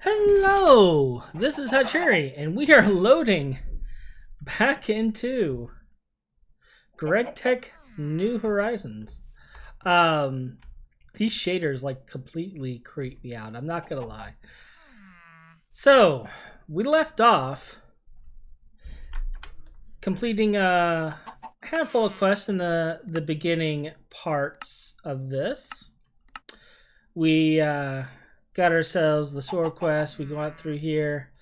Hello, this is Hachiri, and we are loading back into Greg Tech New Horizons. Um, these shaders like completely creep me out. I'm not gonna lie. So we left off completing a handful of quests in the beginning parts of this. We got ourselves the sword quest. We go out through here.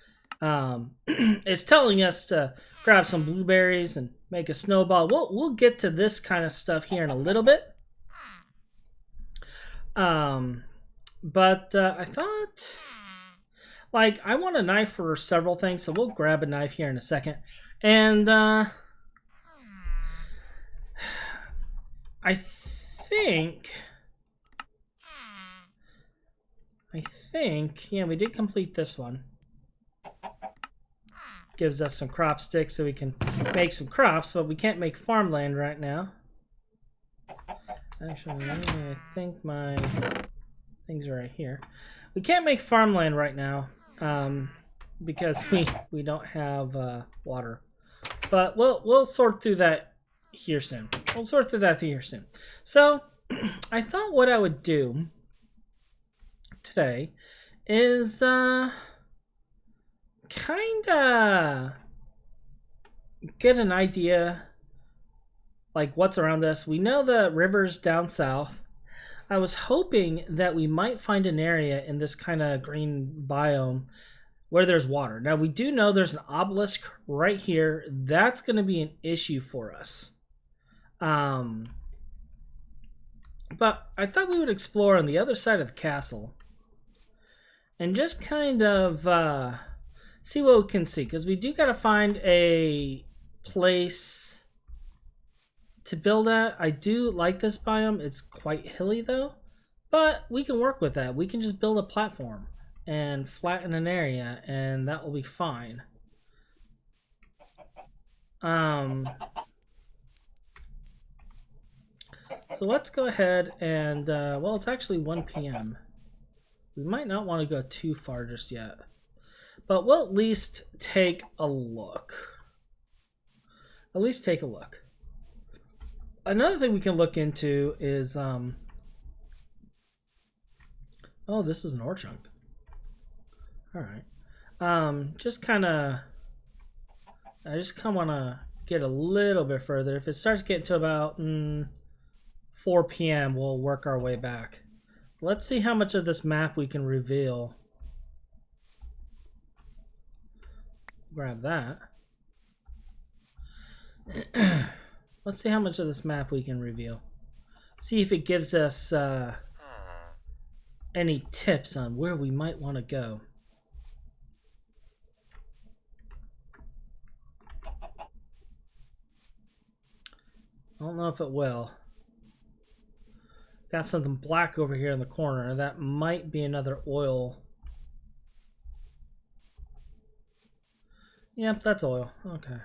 It's telling us to grab some blueberries and make a snowball. We'll get to this kind of stuff here in a little bit. But I thought, like, I want a knife for several things, so we'll grab a knife here in a second. And I think, yeah, we did complete this one. Gives us some crop sticks so we can make some crops, but we can't make farmland right now. Actually, I think my things are right here. We can't make farmland right now because we don't have water. But we'll sort through that here soon. So I thought what I would do today is kinda get an idea like what's around us. We know the river's down south. I was hoping that we might find an area in this kind of green biome where there's water. Now we do know there's an obelisk right here. That's going to be an issue for us. But I thought we would explore on the other side of the castle and just kind of see what we can see, because we do got to find a place to build at. I do like this biome. It's quite hilly though, but we can work with that. We can just build a platform and flatten an area, and that will be fine. So let's go ahead and well, it's actually 1 p.m. We might not want to go too far just yet, but we'll at least take a look. Another thing we can look into is oh, this is an ore chunk. All right. I just kind of want to get a little bit further. If it starts getting to about 4 p.m., we'll work our way back. Let's see how much of this map we can reveal. Grab that. Let's see how much of this map we can reveal. See if it gives us any tips on where we might want to go. I don't know if it will. Got something black over here in the corner. That might be another oil. Yep, that's oil. Okay.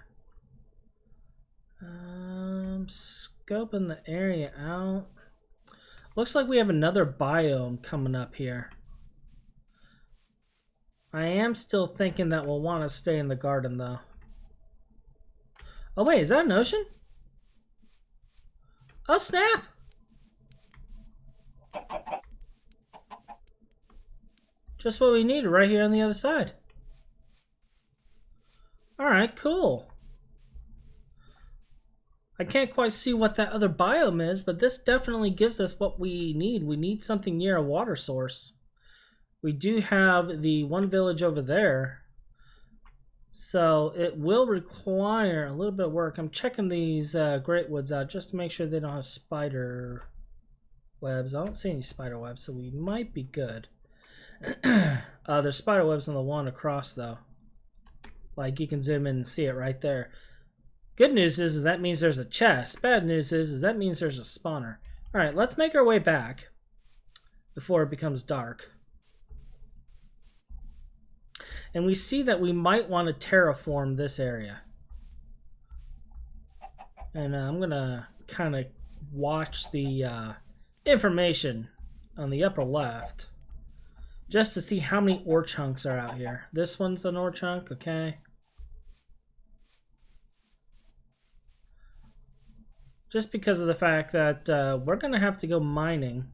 Scoping the area out. Looks like we have another biome coming up here. I am still thinking that we'll want to stay in the garden though. Oh wait, is that an ocean? Oh snap! Just what we needed right here on the other side. Alright, cool. I can't quite see what that other biome is, but this definitely gives us what we need. We need something near a water source. We do have the one village over there, so it will require a little bit of work. I'm checking these great woods out just to make sure they don't have spider webs. I don't see any spider webs, so we might be good. There's spider webs on the one across though. Like you can zoom in and see it right there. Good news is that means there's a chest. Bad news is that means there's a spawner. Alright, let's make our way back before it becomes dark. And we see that we might want to terraform this area. And I'm going to kind of watch the information on the upper left just to see how many ore chunks are out here. This one's an ore chunk, okay. Just because of the fact that we're going to have to go mining.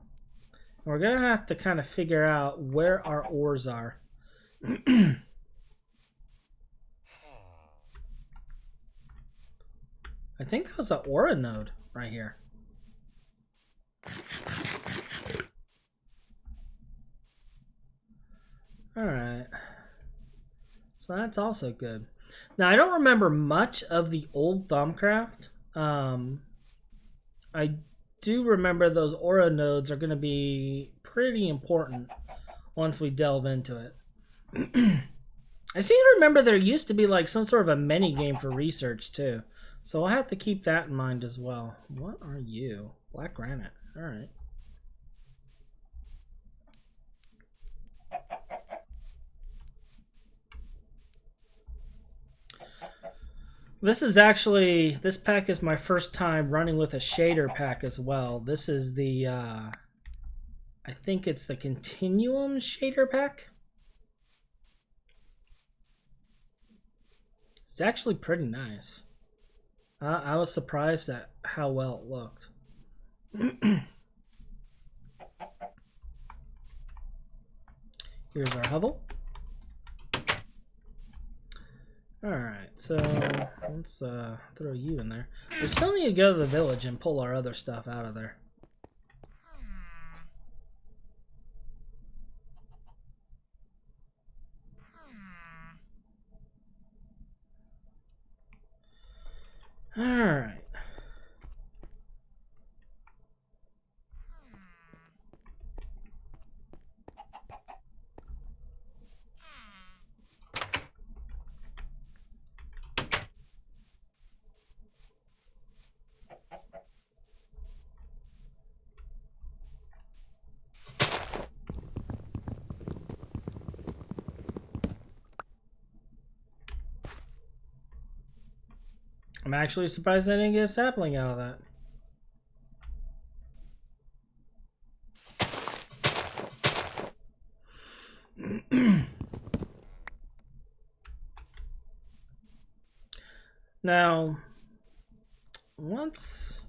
We're going to have to kind of figure out where our ores are. I think that was an ore node right here. Alright. So that's also good. Now, I don't remember much of the old Thumbcraft. I do remember those aura nodes are going to be pretty important once we delve into it. I seem to remember there used to be like some sort of a mini game for research too. So I'll have to keep that in mind as well. What are you? Black granite. Alright. This pack is my first time running with a shader pack as well. This is the, I think it's the Continuum shader pack. It's actually pretty nice. I was surprised at how well it looked. Here's our hovel. Alright, so let's throw you in there. We still need to go to the village and pull our other stuff out of there. Alright. I'm actually surprised I didn't get a sapling out of that. Now, let's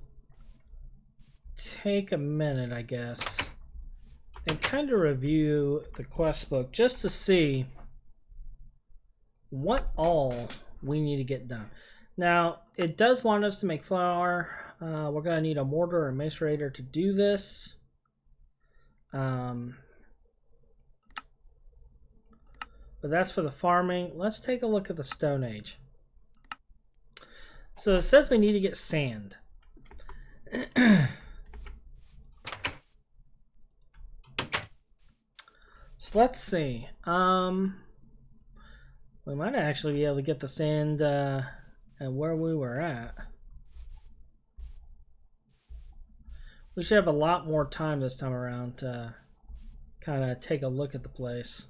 take a minute, I guess, and kind of review the quest book just to see what all we need to get done. Now, it does want us to make flour. We're going to need a mortar and macerator to do this. But that's for the farming. Let's take a look at the Stone Age. So it says we need to get sand. So let's see. We might actually be able to get the sand and where we were at. We should have a lot more time this time around to kind of take a look at the place.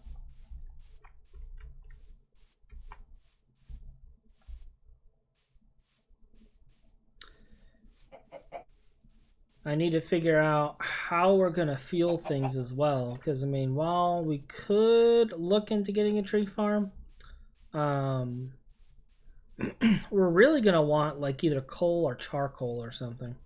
I need to figure out how we're going to fuel things as well. Because, I mean, while we could look into getting a tree farm, we're really going to want like either coal or charcoal or something.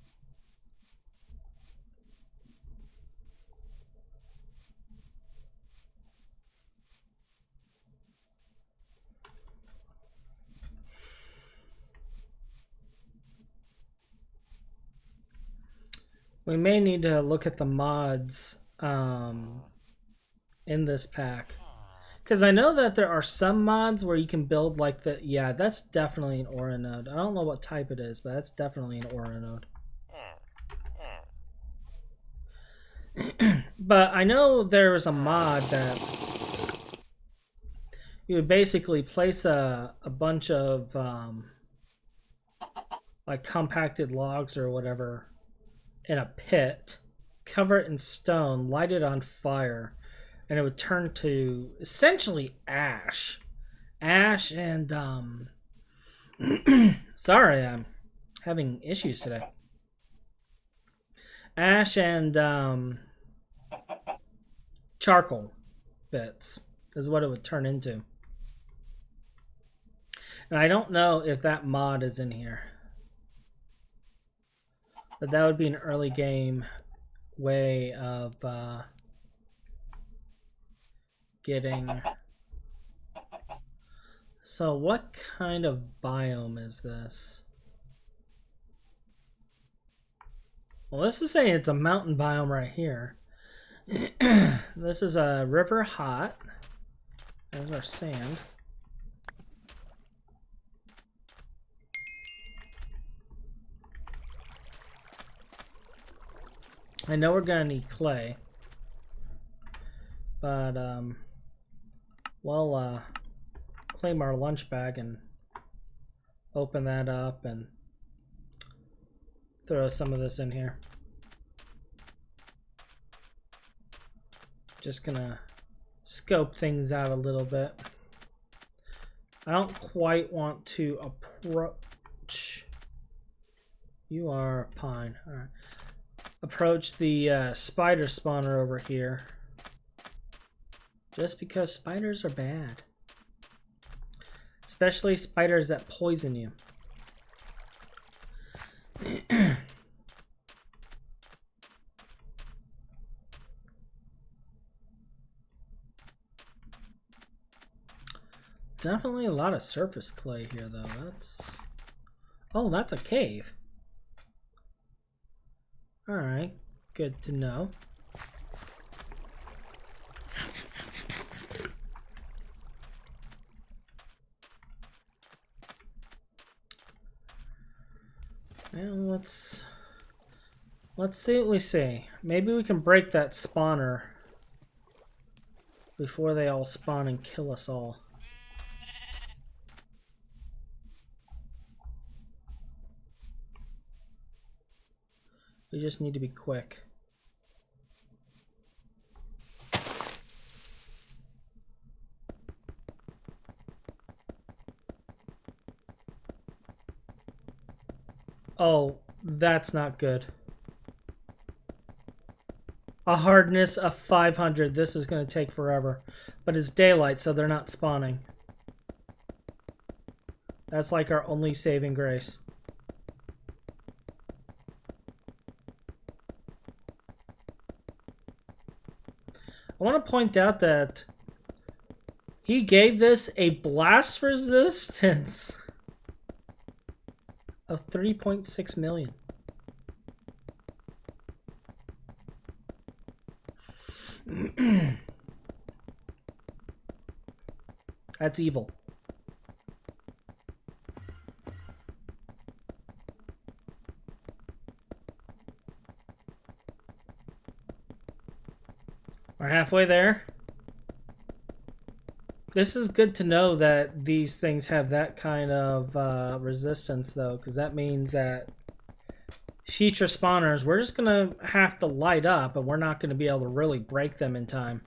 We may need to look at the mods in this pack. Because I know that there are some mods where you can build like the... Yeah, that's definitely an aura node. I don't know what type it is, but that's definitely an aura node. But I know there was a mod that you would basically place a bunch of like compacted logs or whatever in a pit, cover it in stone, light it on fire, and it would turn to essentially ash. Ash and sorry, I'm having issues today. Ash and charcoal. bits is what it would turn into. And I don't know if that mod is in here. But that would be an early game way of getting... So what kind of biome is this? Well, this is saying it's a mountain biome right here. This is a river hot. There's our sand. I know we're gonna need clay, but we'll claim our lunch bag and open that up and throw some of this in here. Just gonna scope things out a little bit. I don't quite want to approach. You are pine. All right. Approach the spider spawner over here. Just because spiders are bad. Especially spiders that poison you. Definitely a lot of surface clay here, though. That's... Oh, that's a cave. Alright, good to know. And let's see what we see. Maybe we can break that spawner before they all spawn and kill us all. We just need to be quick. Oh, that's not good. A hardness of 500. This is going to take forever. But it's daylight, so they're not spawning. That's like our only saving grace. I want to point out that he gave this a blast resistance of 3.6 million. That's evil. We're halfway there. This is good to know that these things have that kind of resistance, though, because that means that future spawners, we're just going to have to light up, and we're not going to be able to really break them in time.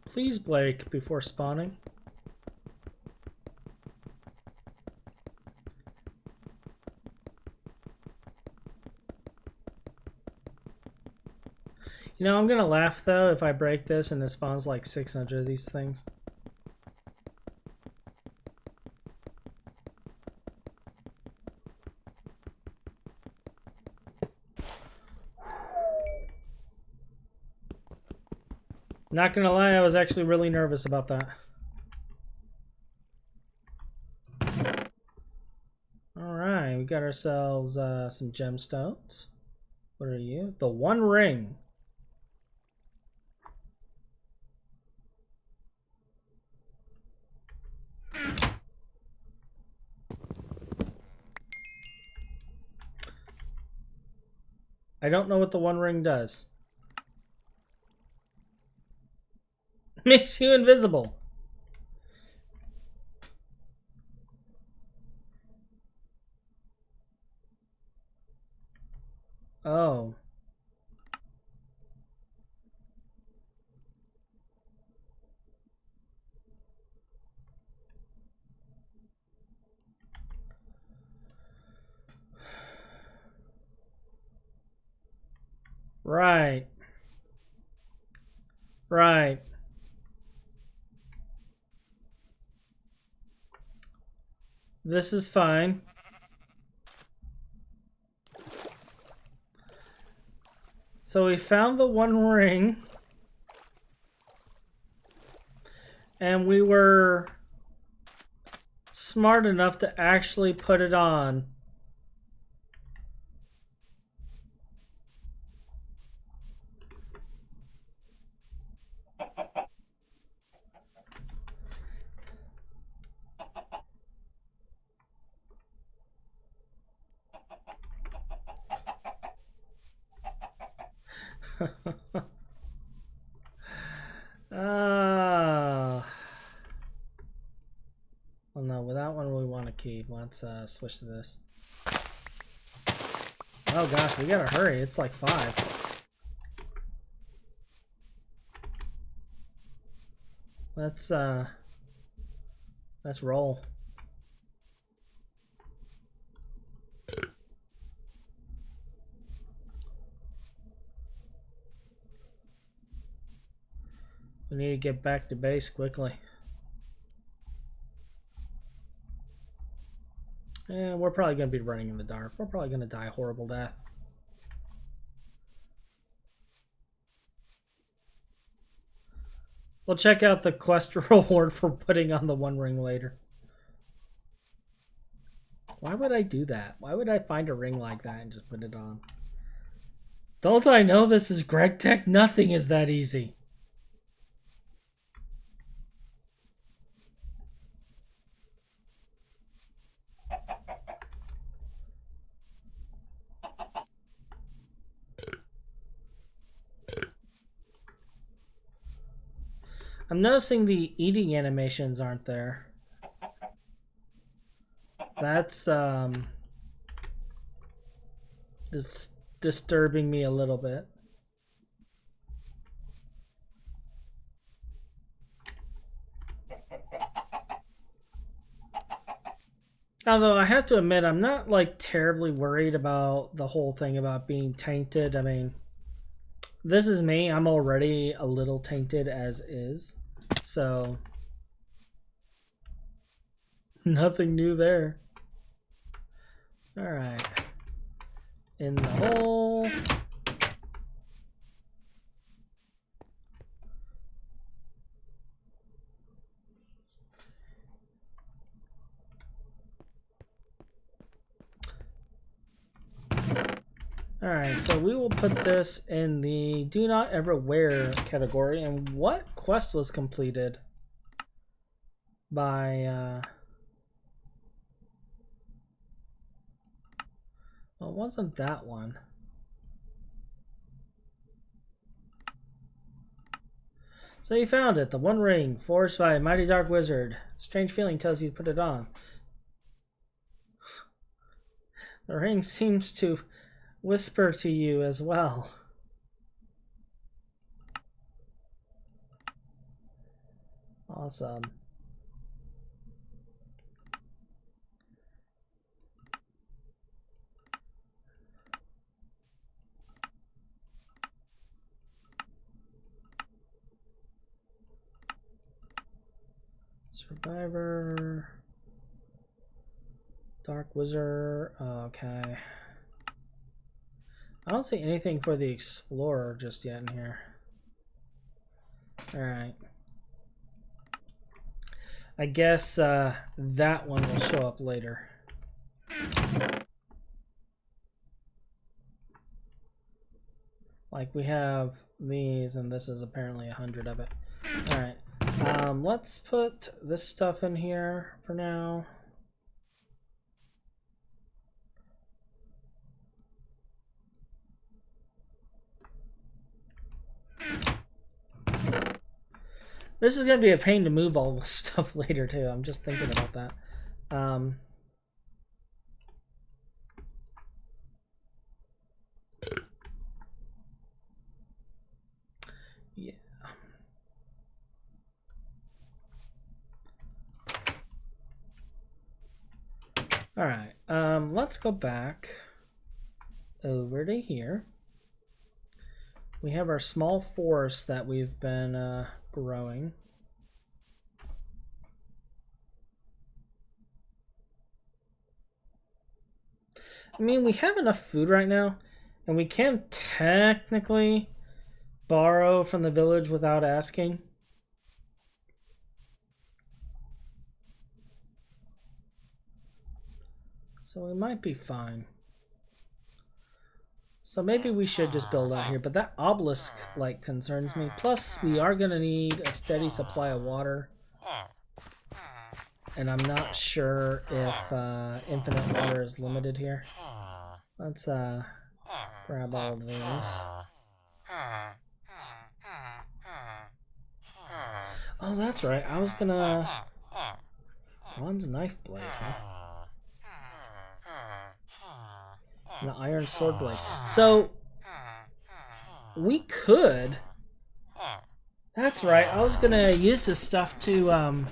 Please break before spawning. You know, I'm gonna laugh though if I break this and it spawns like 600 of these things. Not gonna lie, I was actually really nervous about that. Alright, we got ourselves some gemstones. What are you? The One Ring. I don't know what the One Ring does. Makes you invisible. Oh. Right. Right. This is fine. So we found the one ring. And we were smart enough to actually put it on. Well, no, with that one we want to keep. Let's switch to this. Oh gosh, we gotta hurry. It's like 5. Let's roll. We need to get back to base quickly. And we're probably going to be running in the dark. We're probably going to die a horrible death. We'll check out the quest reward for putting on the one ring later. Why would I do that? Why would I find a ring like that and just put it on? Don't I know this is Greg Tech? Nothing is that easy. I'm noticing the eating animations aren't there. That's it's disturbing me a little bit. Although I have to admit, I'm not like terribly worried about the whole thing about being tainted. I mean, this is me. I'm already a little tainted as is. So, nothing new there. Alright. In the hole. Alright, so we will put this in the do not ever wear category. And what quest was completed by well, it wasn't that one. So you found it, the one ring, forged by a mighty dark wizard. Strange feeling tells you to put it on. The ring seems to whisper to you as well. Awesome. Survivor. Dark Wizard. Okay. I don't see anything for the Explorer just yet in here. Alright. I guess that one will show up later. Like we have these, and this is apparently 100 of it. Alright. Let's put this stuff in here for now. This is going to be a pain to move all this stuff later, too. I'm just thinking about that. Yeah. All right. Let's go back over to here. we have our small forest that we've been growing. I mean, we have enough food right now, and we can technically borrow from the village without asking. So we might be fine. So maybe we should just build out here, but that obelisk like concerns me. Plus, we are gonna need a steady supply of water. And I'm not sure if infinite water is limited here. Let's grab all of these. Oh, that's right. I was gonna bronze knife blade, huh? And an iron sword blade. So we could. That's right. I was gonna use this stuff to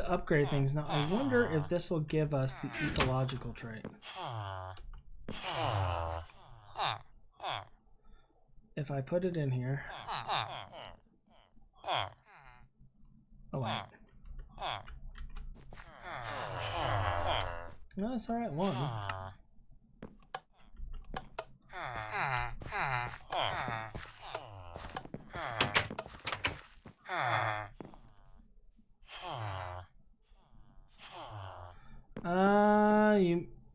upgrade things. Now, I wonder if this will give us the ecological trait. If I put it in here. Oh, wait. No, it's alright, one.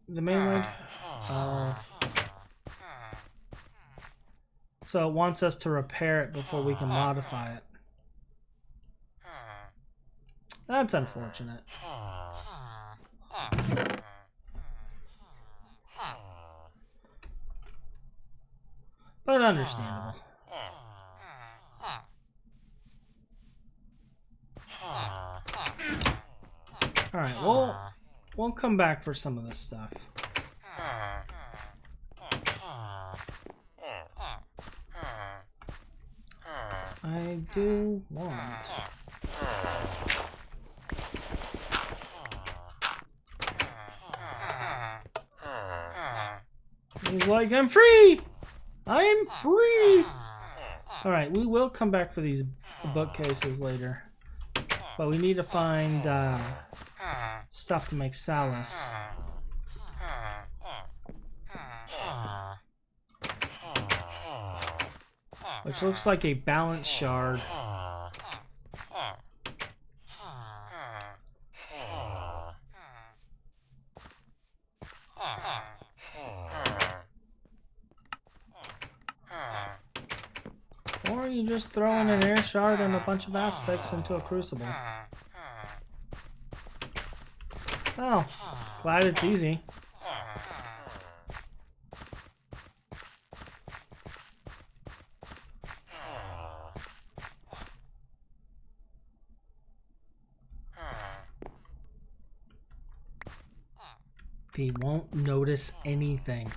The mainland. So it wants us to repair it before we can modify it. That's unfortunate. But understandable. Alright, we'll come back for some of this stuff. I do want. He's like, I'm free! I'm free! Alright, we will come back for these bookcases later. But we need to find stuff to make Salus. Which looks like a balance shard. Or you just throw in an air shard and a bunch of aspects into a crucible. Oh, glad it's easy. They won't notice anything.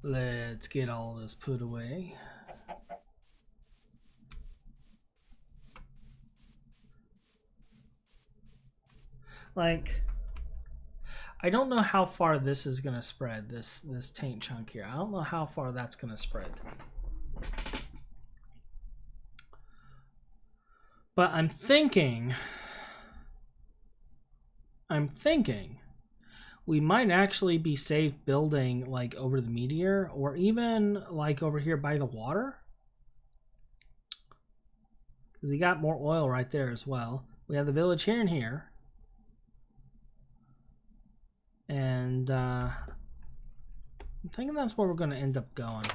Let's get all this put away. Like, I don't know how far this is gonna spread. This taint chunk here. I don't know how far that's gonna spread. But I'm thinking we might actually be safe building like over the meteor or even like over here by the water. Because we got more oil right there as well. We have the village here and here. And I'm thinking that's where we're going to end up going.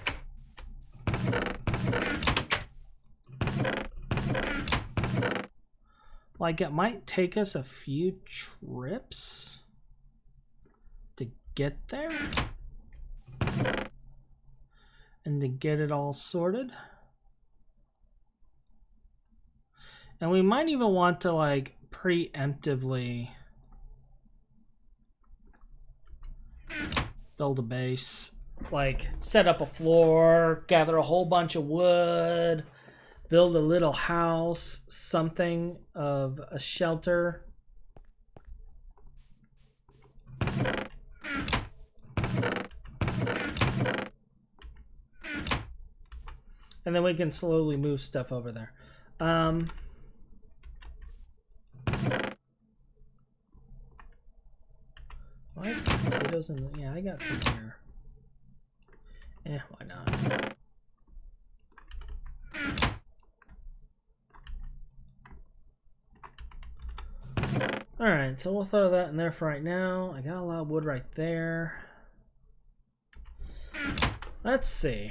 Like, it might take us a few trips to get there and to get it all sorted. And we might even want to, like, preemptively build a base. Like, set up a floor, gather a whole bunch of wood, build a little house, something of a shelter. And then we can slowly move stuff over there. Potatoes in the, yeah, I got some here. Why not? Alright, so we'll throw that in there for right now. I got a lot of wood right there. Let's see.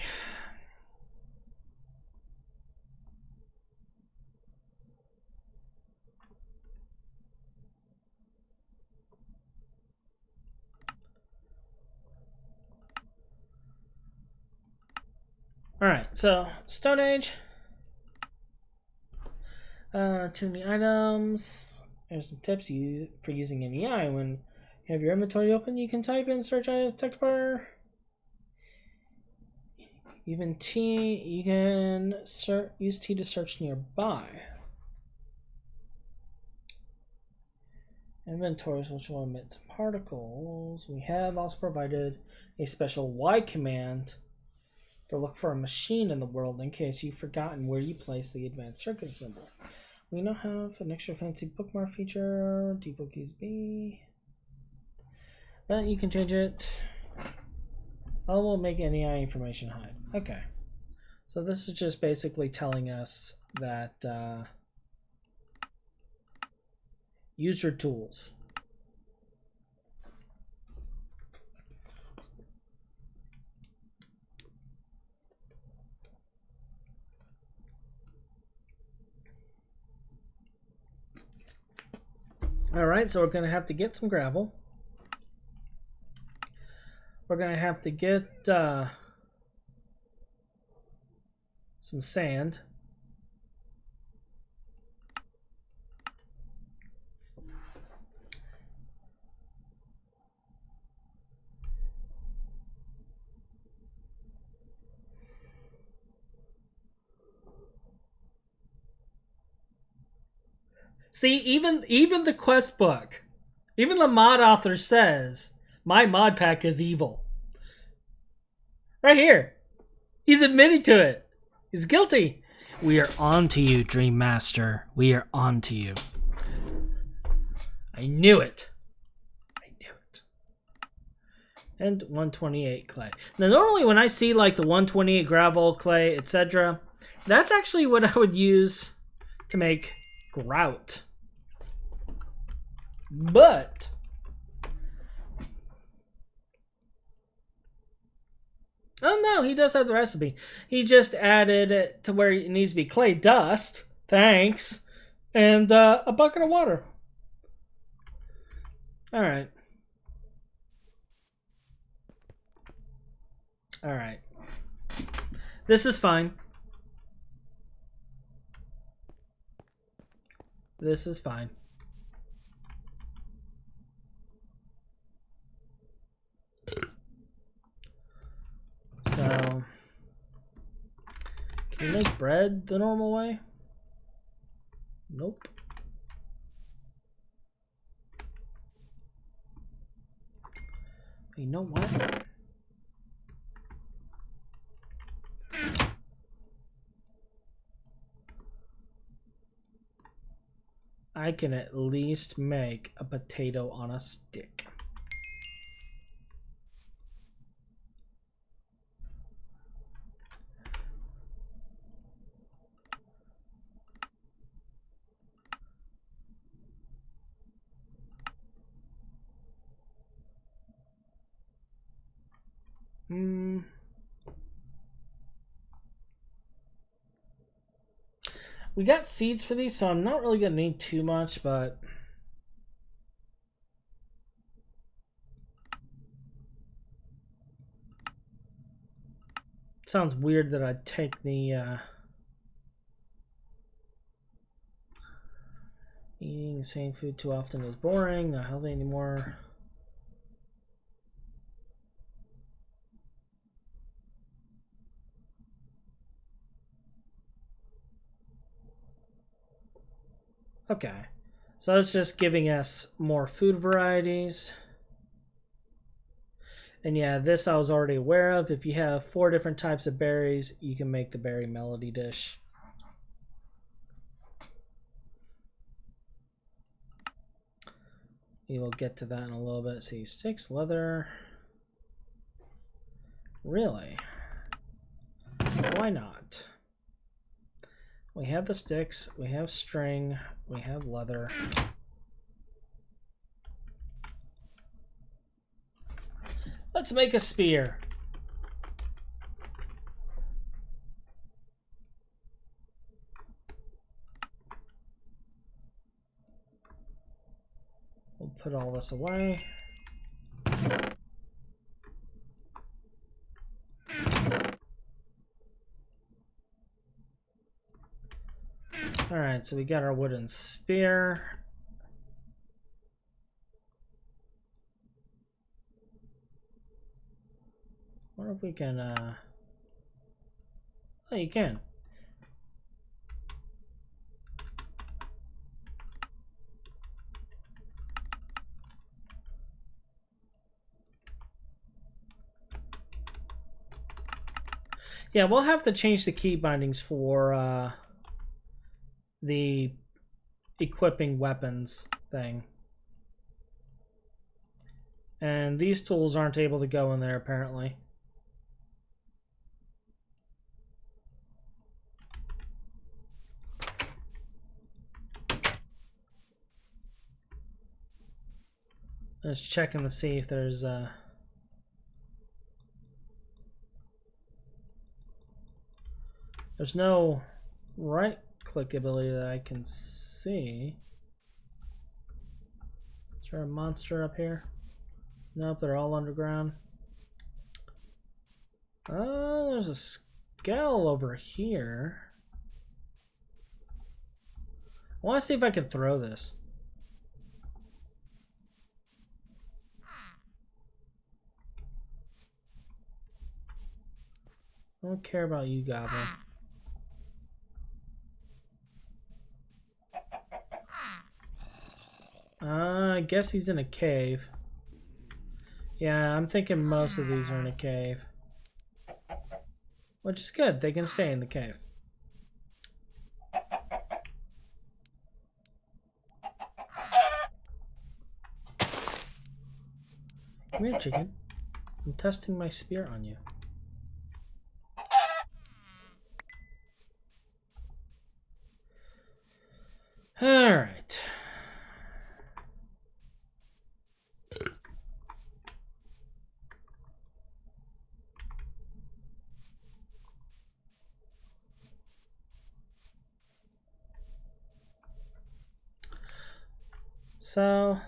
Alright, so Stone Age. Too many items. There's some tips for using NEI. When you have your inventory open, you can type in search items text bar. Even T, you can use T to search nearby. Inventories, which will emit some particles. We have also provided a special Y command to look for a machine in the world in case you've forgotten where you place the advanced circuit symbol. We now have an extra fancy bookmark feature. Default keys B. But you can change it. Oh, we'll make NEI information hide. Okay. So this is just basically telling us that user tools. All right, so we're going to have to get some gravel. We're going to have to get some sand. See, even the quest book, even the mod author says, my mod pack is evil. Right here. He's admitting to it. He's guilty. We are on to you, Dream Master. We are on to you. I knew it. I knew it. And 128 clay. Now, normally when I see like the 128 gravel, clay, etc., that's actually what I would use to make grout. But oh no, he does have the recipe. He just added it to where it needs to be clay dust. Thanks. And a bucket of water. Alright. Alright. This is fine. This is fine. So, can you make bread the normal way? Nope. You know what? I can at least make a potato on a stick. We got seeds for these, so I'm not really gonna need too much, but sounds weird that I'd take the eating the same food too often is boring, not healthy anymore. Okay, so it's just giving us more food varieties. And yeah, this I was already aware of. If you have 4 different types of berries, you can make the berry melody dish. We will get to that in a little bit. See, sticks, leather. Really? Why not? We have the sticks, we have string, we have leather. Let's make a spear. We'll put all this away. Alright, so we got our wooden spear. I wonder if we can, oh, you can. Yeah, we'll have to change the key bindings for, the equipping weapons thing. And these tools aren't able to go in there, apparently. Just checking to see if there's no right click ability that I can see. Is there a monster up here? Nope, they're all underground. Oh, there's a skull over here. I want to see if I can throw this. I don't care about you, Goblin. I guess he's in a cave. Yeah, I'm thinking most of these are in a cave. Which is good, they can stay in the cave. Come here, chicken. I'm testing my spear on you. Alright. So,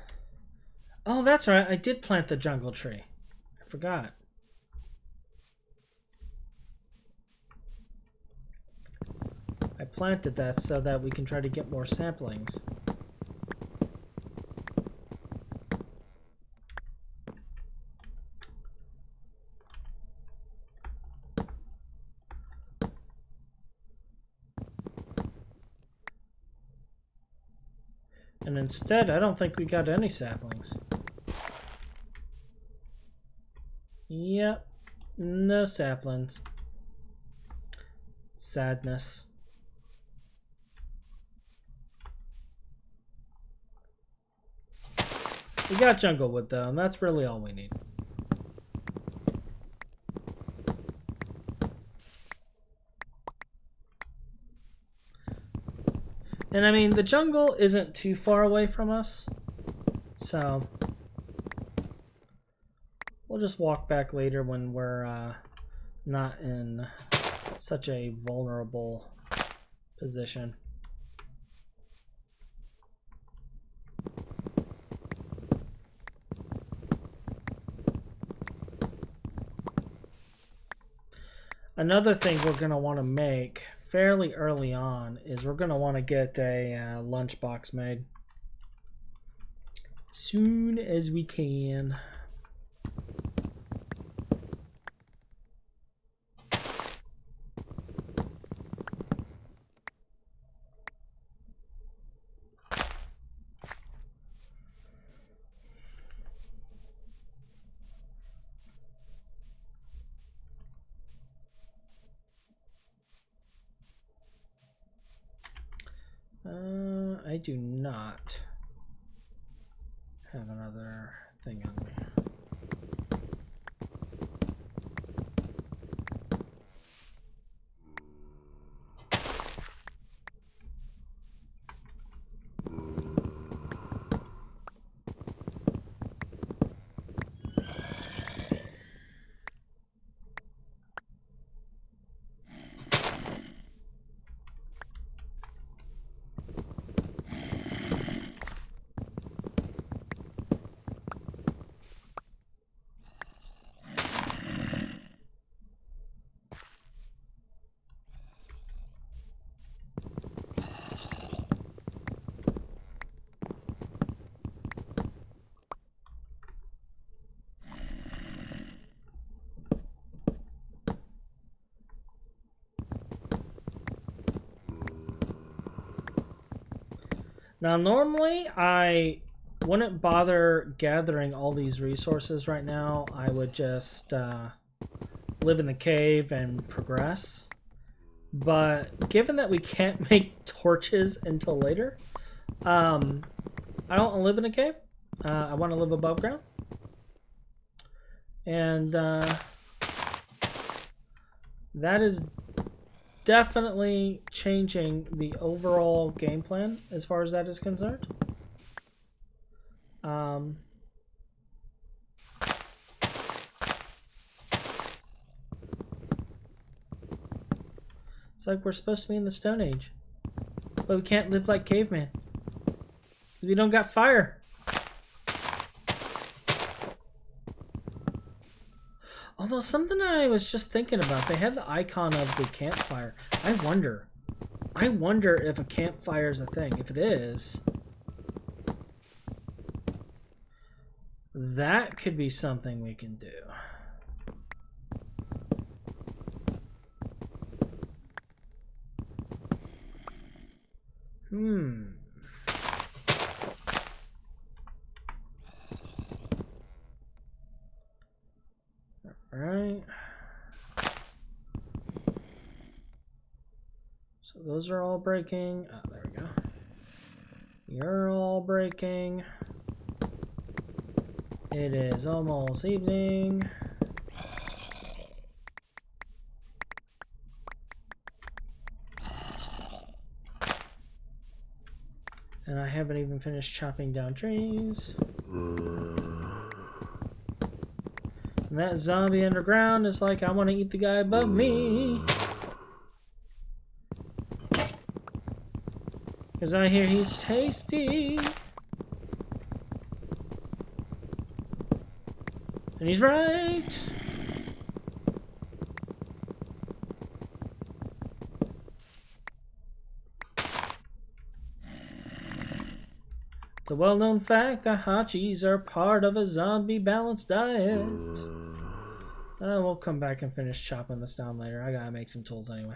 oh, that's right. I did plant the jungle tree. I forgot. I planted that so that we can try to get more saplings. And instead, I don't think we got any saplings. Yep. No saplings. Sadness. We got jungle wood though, and that's really all we need. And I mean, the jungle isn't too far away from us, so we'll just walk back later when we're not in such a vulnerable position. Another thing we're going to want to make fairly early on is we're going to want to get a lunchbox made soon as we can. I do not have another thing on me. Now, normally I wouldn't bother gathering all these resources right now. I would just live in the cave and progress. But given that we can't make torches until later, I don't want to live in a cave. I want to live above ground. And that is definitely changing the overall game plan as far as that is concerned. It's like we're supposed to be in the Stone Age, but we can't live like cavemen. We don't got fire. Although something I was just thinking about, they had the icon of the campfire. I wonder if a campfire is a thing. If it is, that could be something we can do. Alright. So those are all breaking. Oh, there we go. You're all breaking. It is almost evening. And I haven't even finished chopping down trees. And that zombie underground is like, I want to eat the guy above me. Because I hear he's tasty. And he's right. It's a well-known fact that hotchies are part of a zombie balanced diet. We'll come back and finish chopping this down later. I gotta make some tools anyway.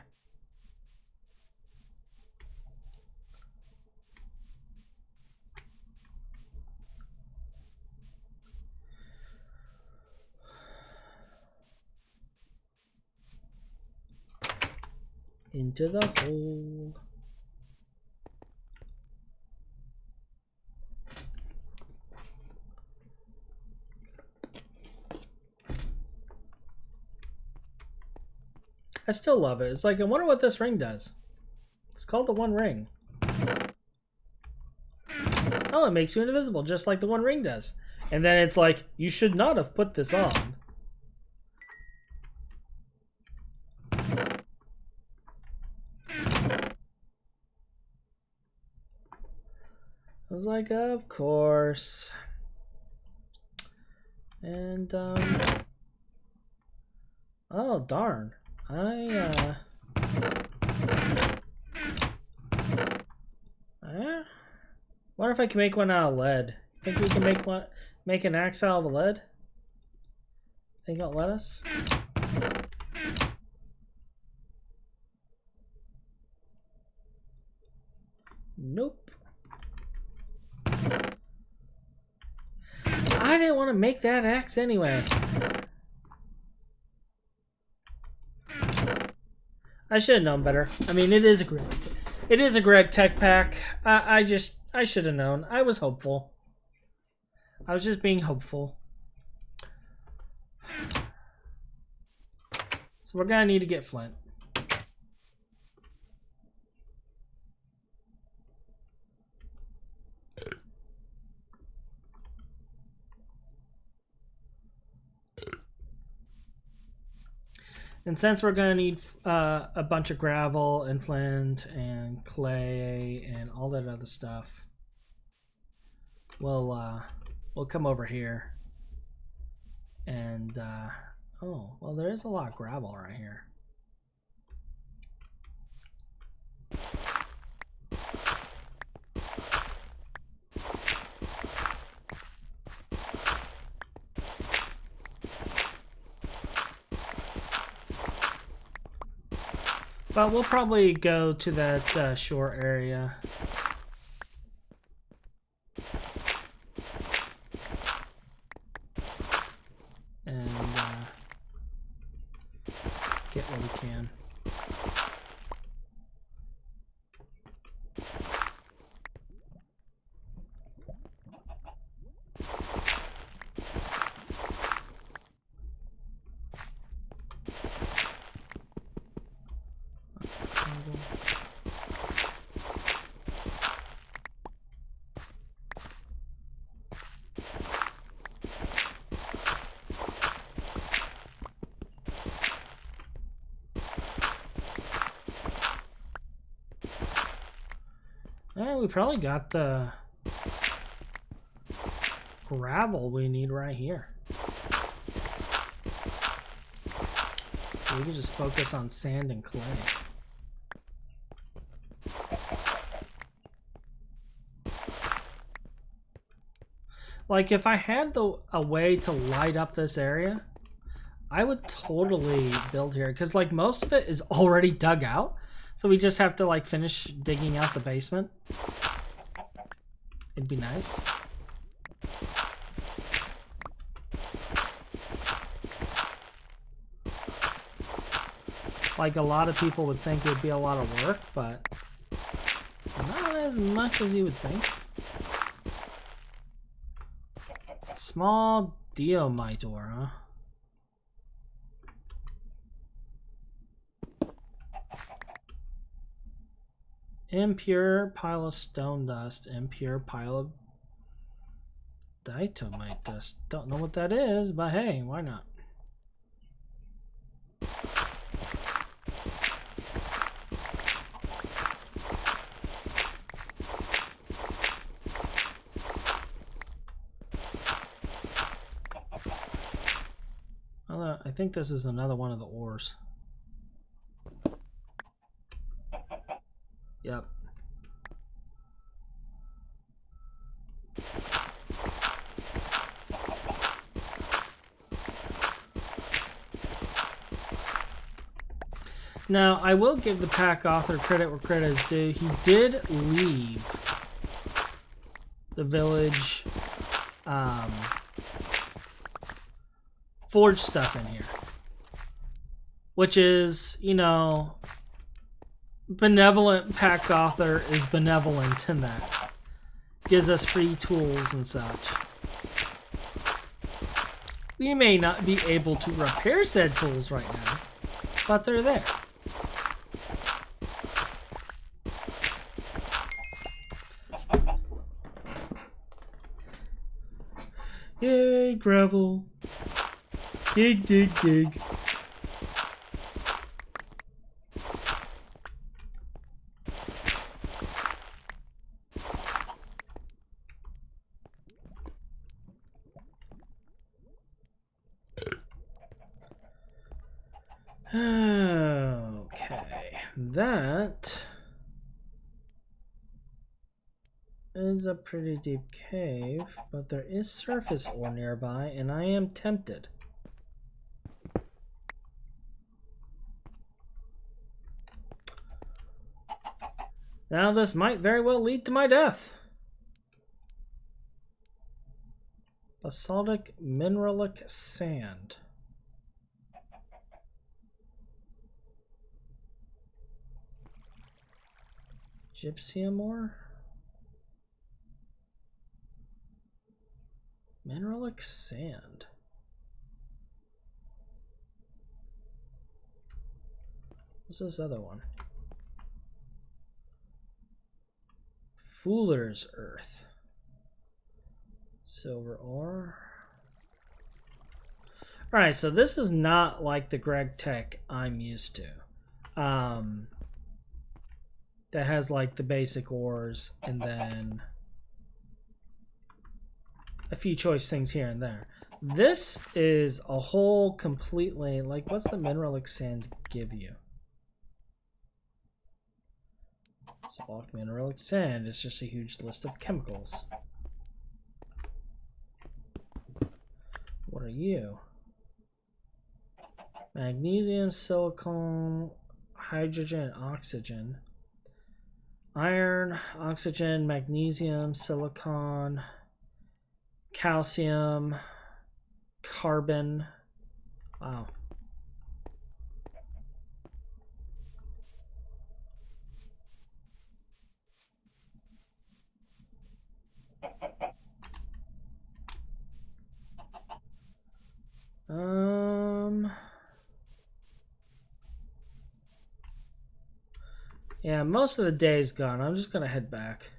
into the hole. I still love it. It's like, I wonder what this ring does. It's called the One Ring. Oh, it makes you invisible, just like the One Ring does. And then it's like, you should not have put this on. I was like, of course. And, oh, darn. Wonder if I can make one out of lead. Think we can make an axe out of lead? Think it'll let us? Nope. I didn't want to make that axe anyway. I should have known better. I mean, it is a Greg tech pack. I should have known. I was hopeful. I was just being hopeful. So we're gonna need to get flint. And since we're gonna need a bunch of gravel and flint and clay and all that other stuff, we'll come over here. And oh, well, there is a lot of gravel right here. But we'll probably go to that shore area. And get what we can. We probably got the gravel we need right here. So we can just focus on sand and clay. Like, if I had a way to light up this area, I would totally build here, because like most of it is already dug out. So we just have to like finish digging out the basement. It'd be nice. Like, a lot of people would think it would be a lot of work, but not as much as you would think. Small diomite ore, huh? Impure pile of stone dust, impure pile of diatomite dust. Don't know what that is, but hey, why not? I think this is another one of the ores. Yep. Now, I will give the pack author credit where credit is due. He did leave the village forge stuff in here. Which is, you know, benevolent pack author is benevolent in that. Gives us free tools and such. We may not be able to repair said tools right now, but they're there. Yay, gravel. Dig, dig, dig. Okay, that is a pretty deep cave, but there is surface ore nearby, and I am tempted. Now this might very well lead to my death. Basaltic mineralic sand. Gypsum ore? Mineralic sand. What's this other one? Fuller's earth. Silver ore. Alright, so this is not like the Greg Tech I'm used to. That has like the basic ores and then a few choice things here and there. This is a whole completely, like, what's the mineralic sand give you? So bulk mineralic sand is just a huge list of chemicals. What are you? Magnesium, silicon, hydrogen, oxygen. Iron, oxygen, magnesium, silicon, calcium, carbon. Wow. Yeah, most of the day's gone. I'm just gonna head back.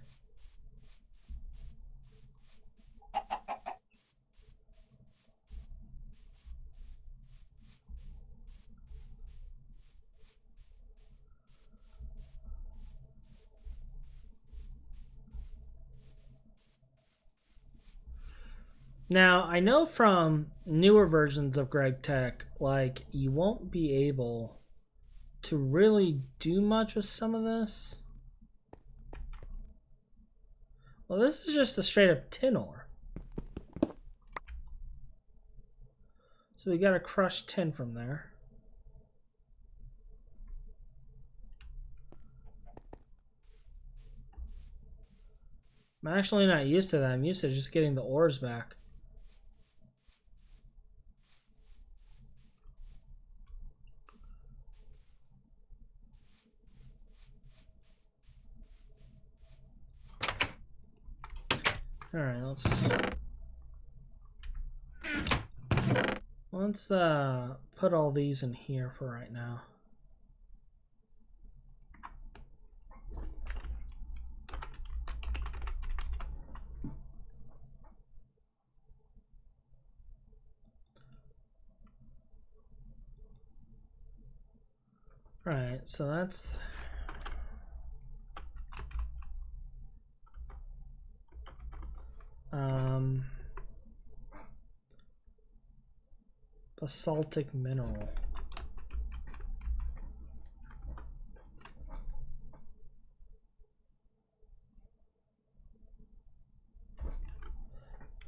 Now, I know from newer versions of Greg Tech, like, you won't be able to really do much with some of this. Well, this is just a straight up tin ore. So we got a crushed tin from there. I'm actually not used to that. I'm used to just getting the ores back. Alright, let's put all these in here for right now. Alright, so that's basaltic mineral.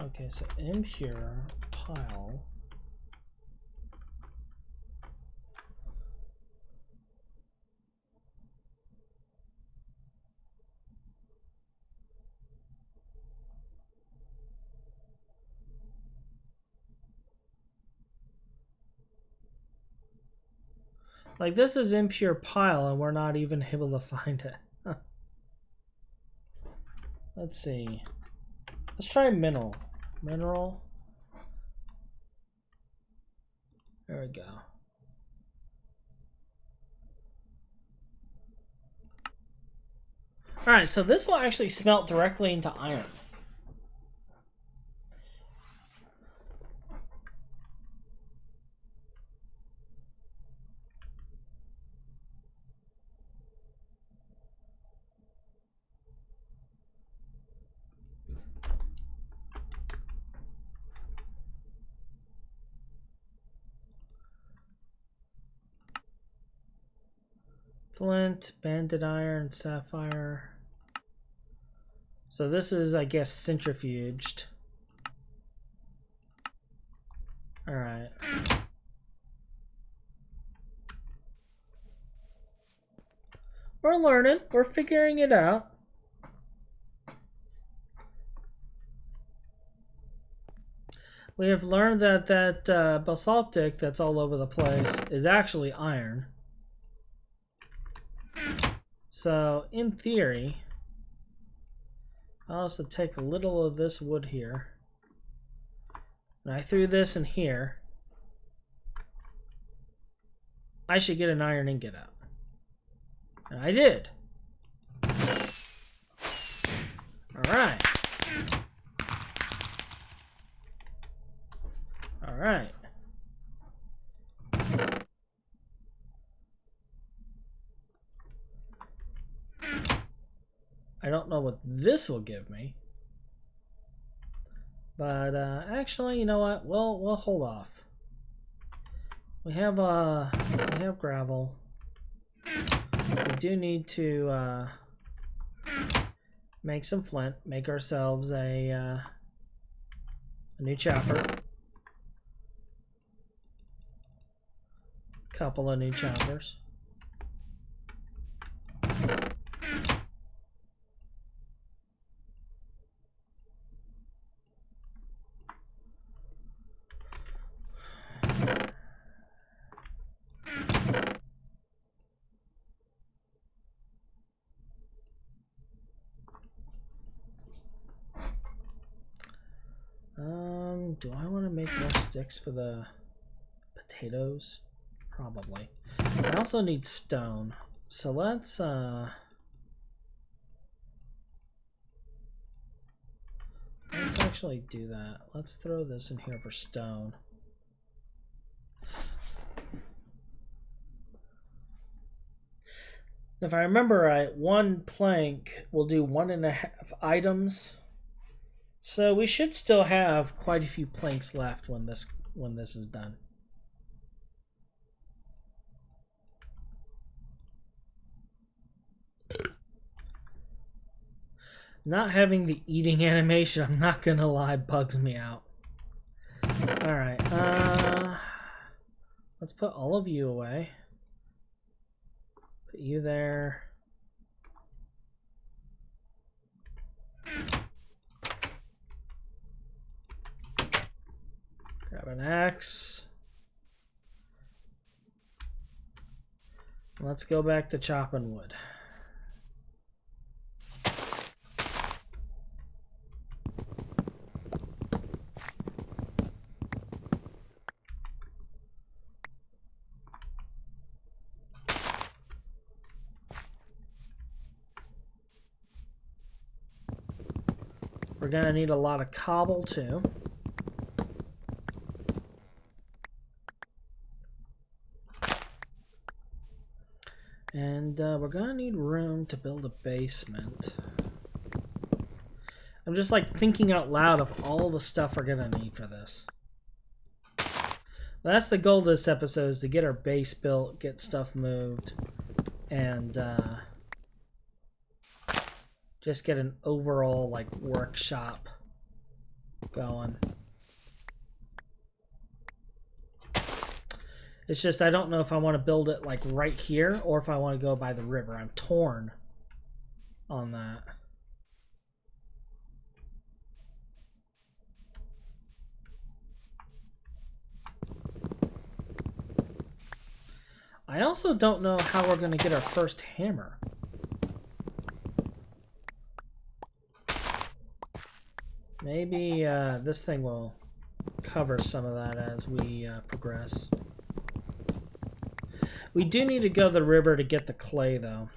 Okay, so impure pile. Like, this is impure pile and we're not even able to find it. Huh. Let's see. Let's try mineral. Mineral. There we go. Alright, so this will actually smelt directly into iron. Flint, banded iron, sapphire. So this is, I guess, centrifuged. Alright. We're learning. We're figuring it out. We have learned that basaltic that's all over the place is actually iron. So, in theory, I'll also take a little of this wood here. And I threw this in here. I should get an iron ingot out. And I did. Alright. Alright. I don't know what this will give me. But actually, you know what? We'll hold off. We have gravel. We do need to make some flint, make ourselves a new chopper. Couple of new choppers. Do I want to make more sticks for the potatoes? Probably. I also need stone. So let's actually do that. Let's throw this in here for stone. If I remember right, one plank will do 1.5 items. So we should still have quite a few planks left when this is done. Not having the eating animation, I'm not gonna lie, bugs me out. Alright, let's put all of you away. Put you there. Grab an axe. Let's go back to chopping wood. We're gonna need a lot of cobble too. And we're gonna need room to build a basement. I'm just like thinking out loud of all the stuff we're gonna need for this. That's the goal of this episode, is to get our base built, get stuff moved, and just get an overall like workshop going. It's just I don't know if I want to build it like right here or if I want to go by the river. I'm torn on that. I also don't know how we're going to get our first hammer. Maybe this thing will cover some of that as we progress. We do need to go to the river to get the clay, though.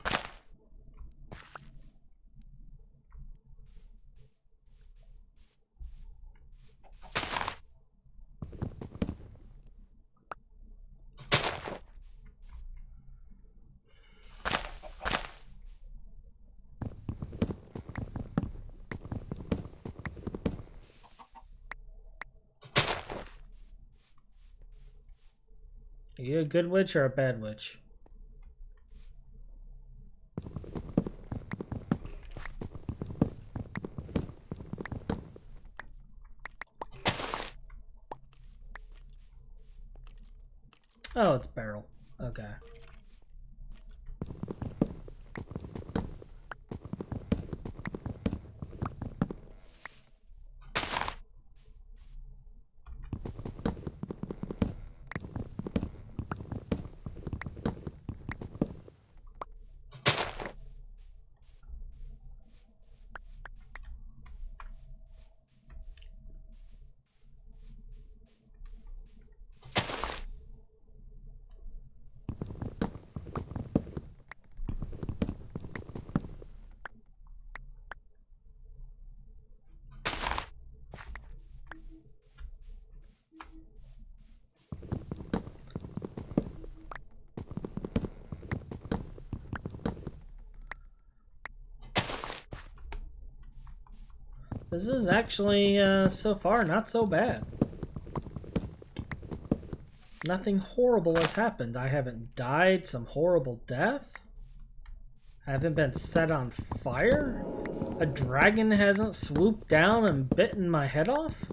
Are you a good witch or a bad witch? Oh, it's barrel. Okay. This is actually, so far, not so bad. Nothing horrible has happened. I haven't died some horrible death. I haven't been set on fire. A dragon hasn't swooped down and bitten my head off.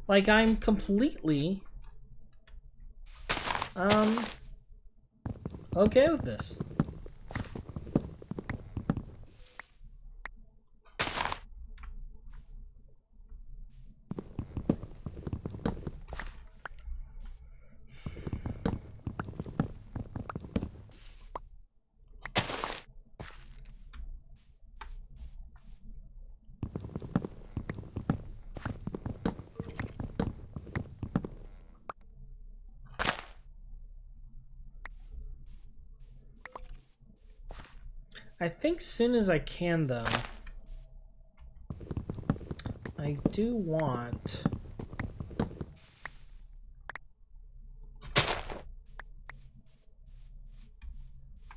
Like, I'm completely, okay with this. I think soon as I can, though, I do want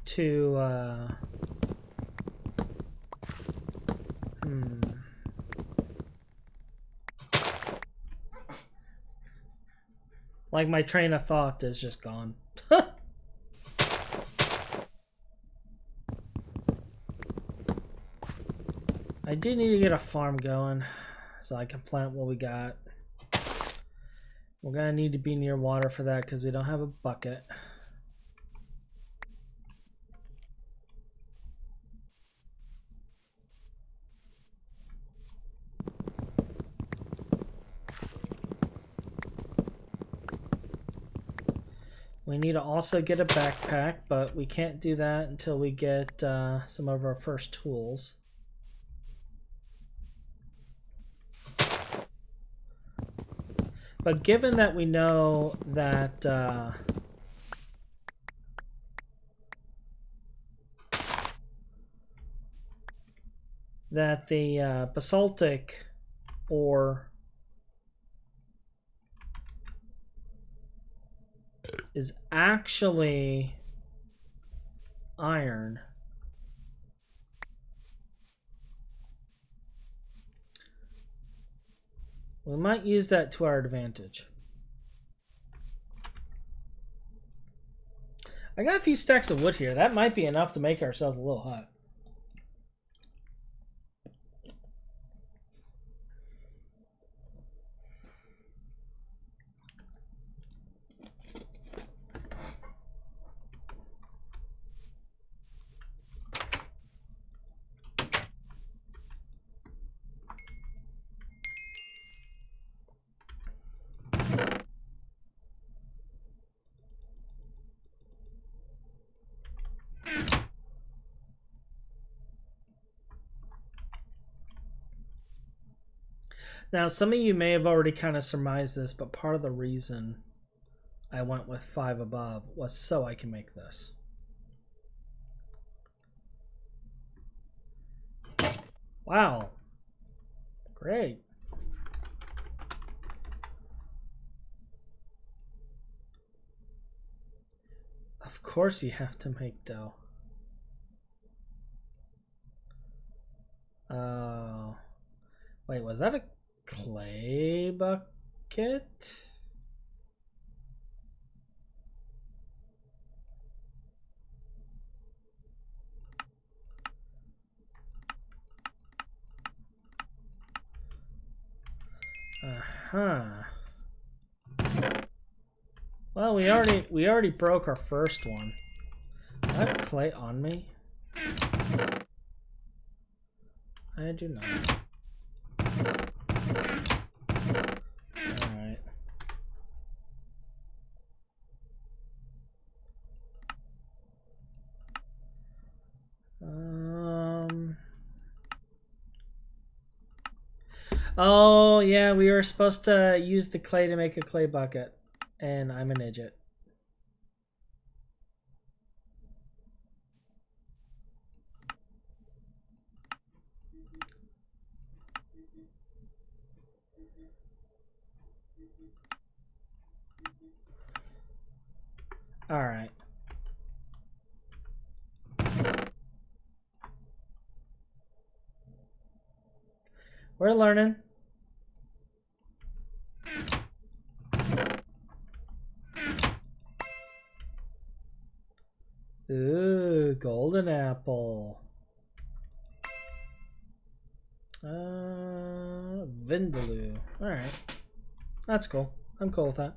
to, like, my train of thought is just gone. I do need to get a farm going so I can plant what we got. We're gonna need to be near water for that because we don't have a bucket. We need to also get a backpack, but we can't do that until we get some of our first tools. But given that we know that that the basaltic ore is actually iron, we might use that to our advantage. I got a few stacks of wood here. That might be enough to make ourselves a little hut. Now, some of you may have already kind of surmised this, but part of the reason I went with 5 above was so I can make this. Wow. Great. Of course you have to make dough. Wait, was that a clay bucket? Uh-huh. Well, we already broke our first one. Do I have clay on me? I do not. Alright. Oh, yeah, we were supposed to use the clay to make a clay bucket. And I'm an idiot. Alright. We're learning. Ooh, golden apple. Vindaloo. Alright. That's cool. I'm cool with that.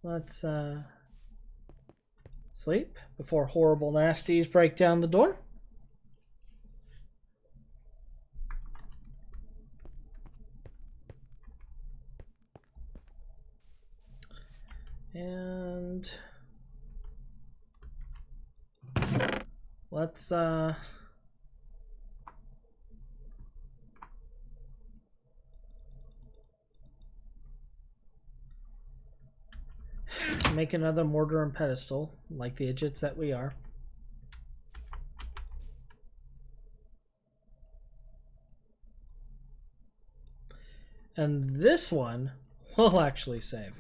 Let's sleep before horrible nasties break down the door. And let's make another mortar and pedestal, like the idiots that we are. And this one will actually save.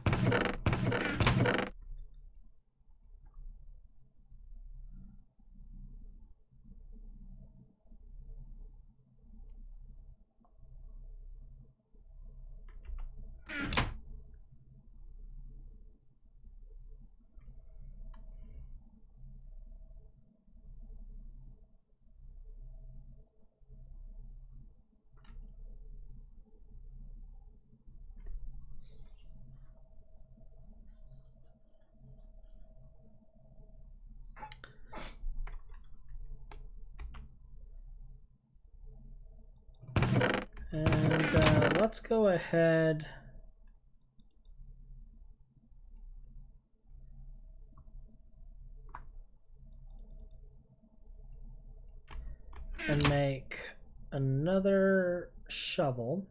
And let's go ahead and make another shovel.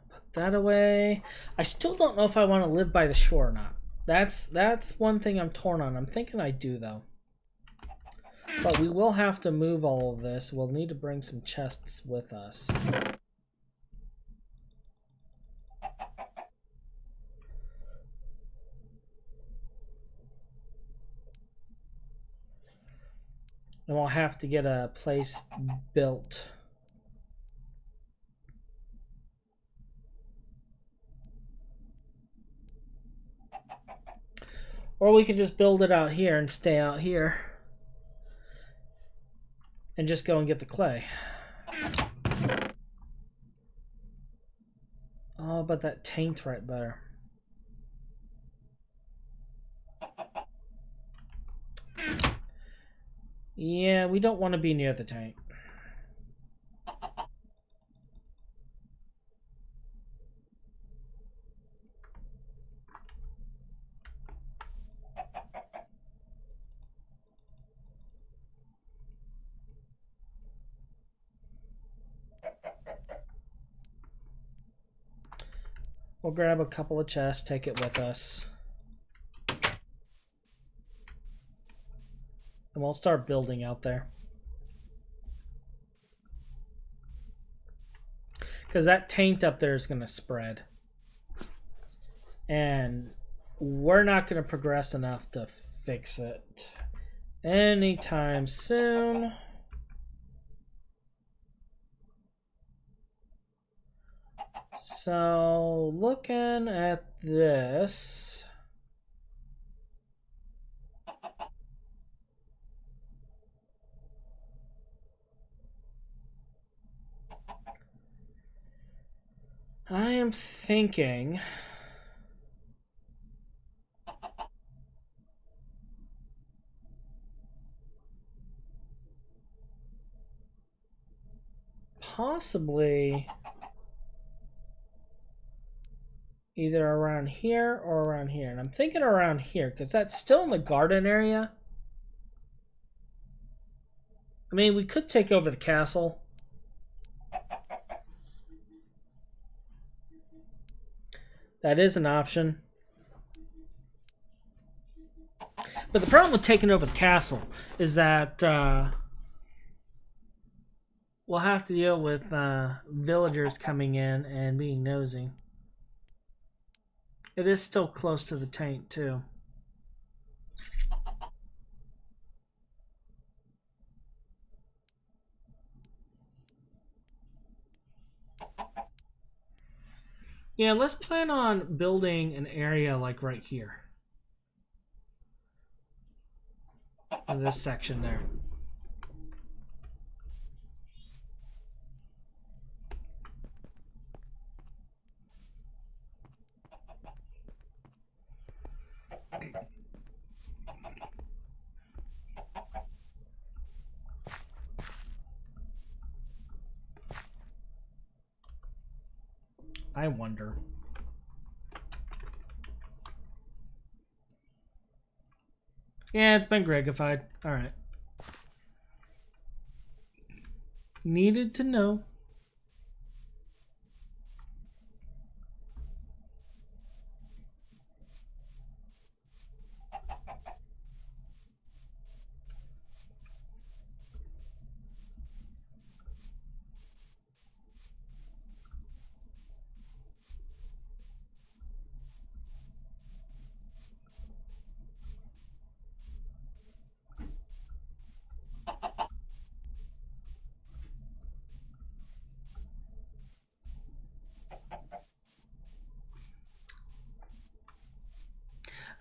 Put that away. I still don't know if I want to live by the shore or not. That's one thing I'm torn on. I'm thinking I do though. But we will have to move all of this. We'll need to bring some chests with us. And we'll have to get a place built. Or we can just build it out here and stay out here. And just go and get the clay. Oh, but that taint right there. Yeah, we don't want to be near the tank. We'll grab a couple of chests, take it with us. And we'll start building out there. Because that taint up there is going to spread. And we're not going to progress enough to fix it anytime soon. So, looking at this, I am thinking possibly either around here or around here. And I'm thinking around here because that's still in the garden area. I mean, we could take over the castle. That is an option. But the problem with taking over the castle is that we'll have to deal with villagers coming in and being nosy. It is still close to the taint, too. Yeah, let's plan on building an area like right here. In this section there. I wonder. Yeah, it's been Gregified. Alright. Needed to know.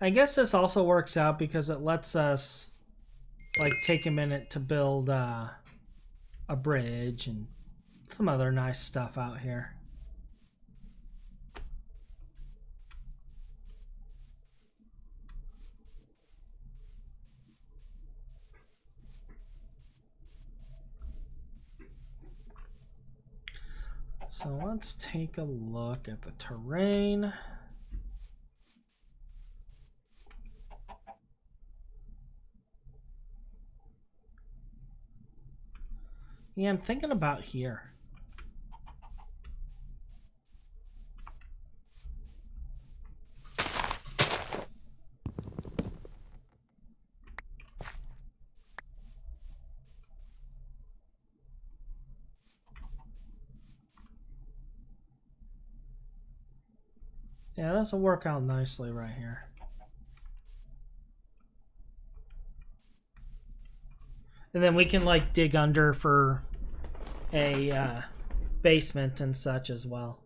I guess this also works out because it lets us like take a minute to build a bridge and some other nice stuff out here. So let's take a look at the terrain. Yeah, I'm thinking about here. Yeah, this will work out nicely right here. And then we can like dig under for a basement and such as well.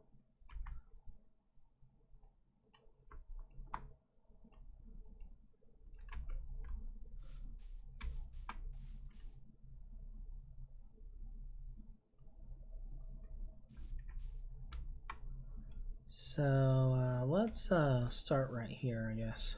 So let's start right here, I guess.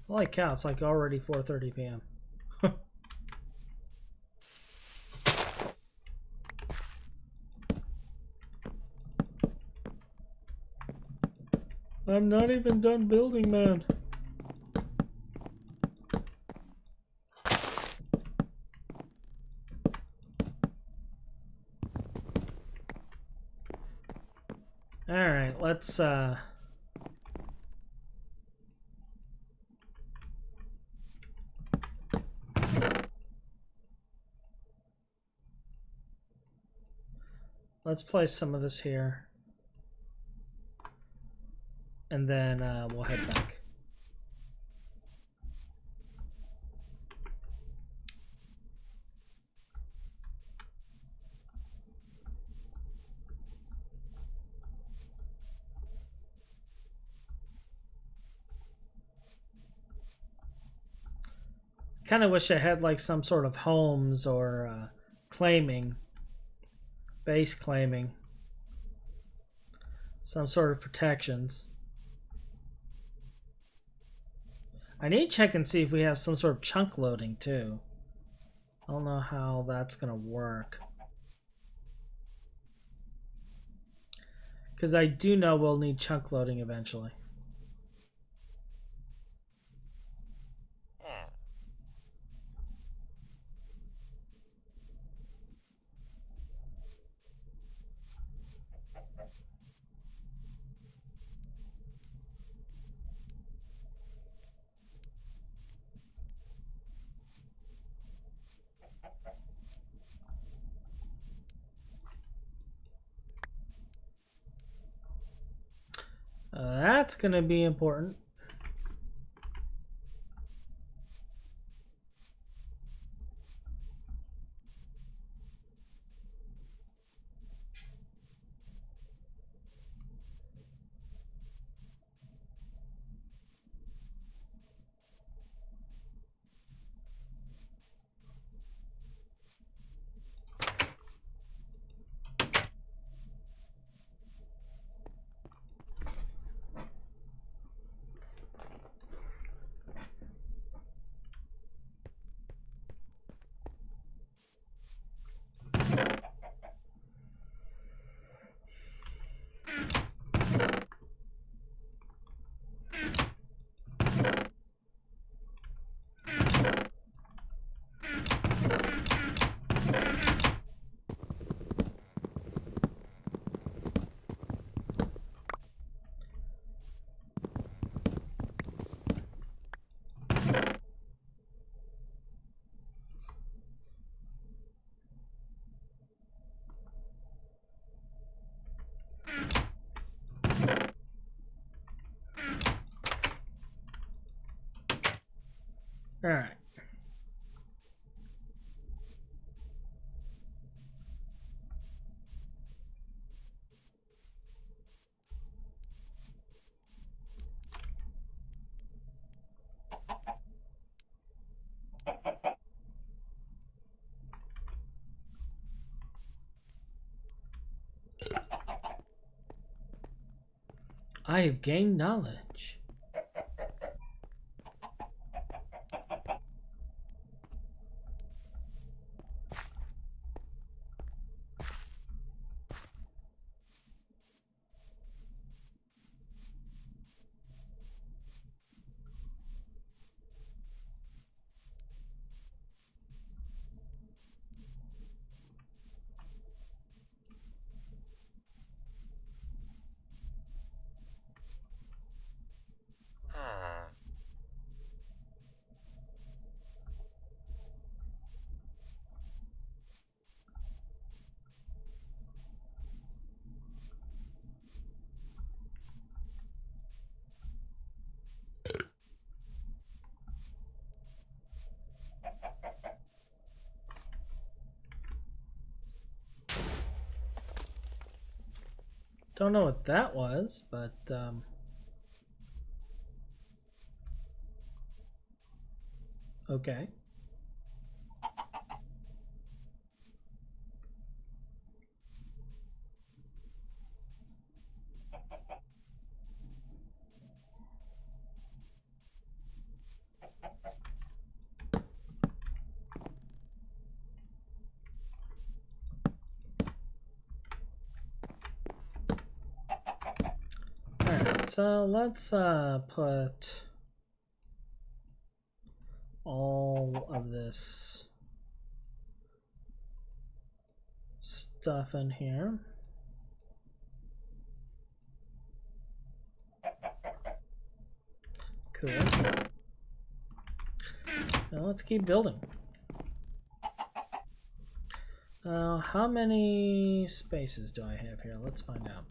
Holy cow, it's like already 4:30 p.m. I'm not even done building, man. Alright, let's place some of this here. And then we'll head back. Kind of wish I had like some sort of homes or claiming, base claiming, some sort of protections. I need to check and see if we have some sort of chunk loading too. I don't know how that's gonna work. Because I do know we'll need chunk loading eventually. That's gonna be important. All right. I have gained knowledge. Don't know what that was, but okay. Alright, so let's put all of this stuff in here. Cool. Now let's keep building. How many spaces do I have here? Let's find out.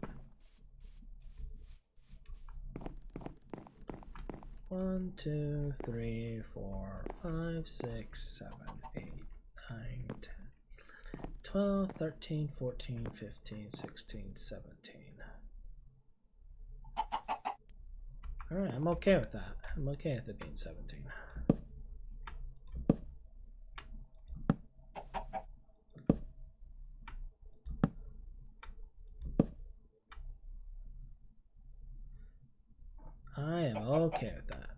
1, 2, 3, 4, 5, 6, 7, 8, 9, 10, 12, 13, 14, 15, 16, 17. Alright, I'm okay with that. I'm okay with it being 17. I am okay with that.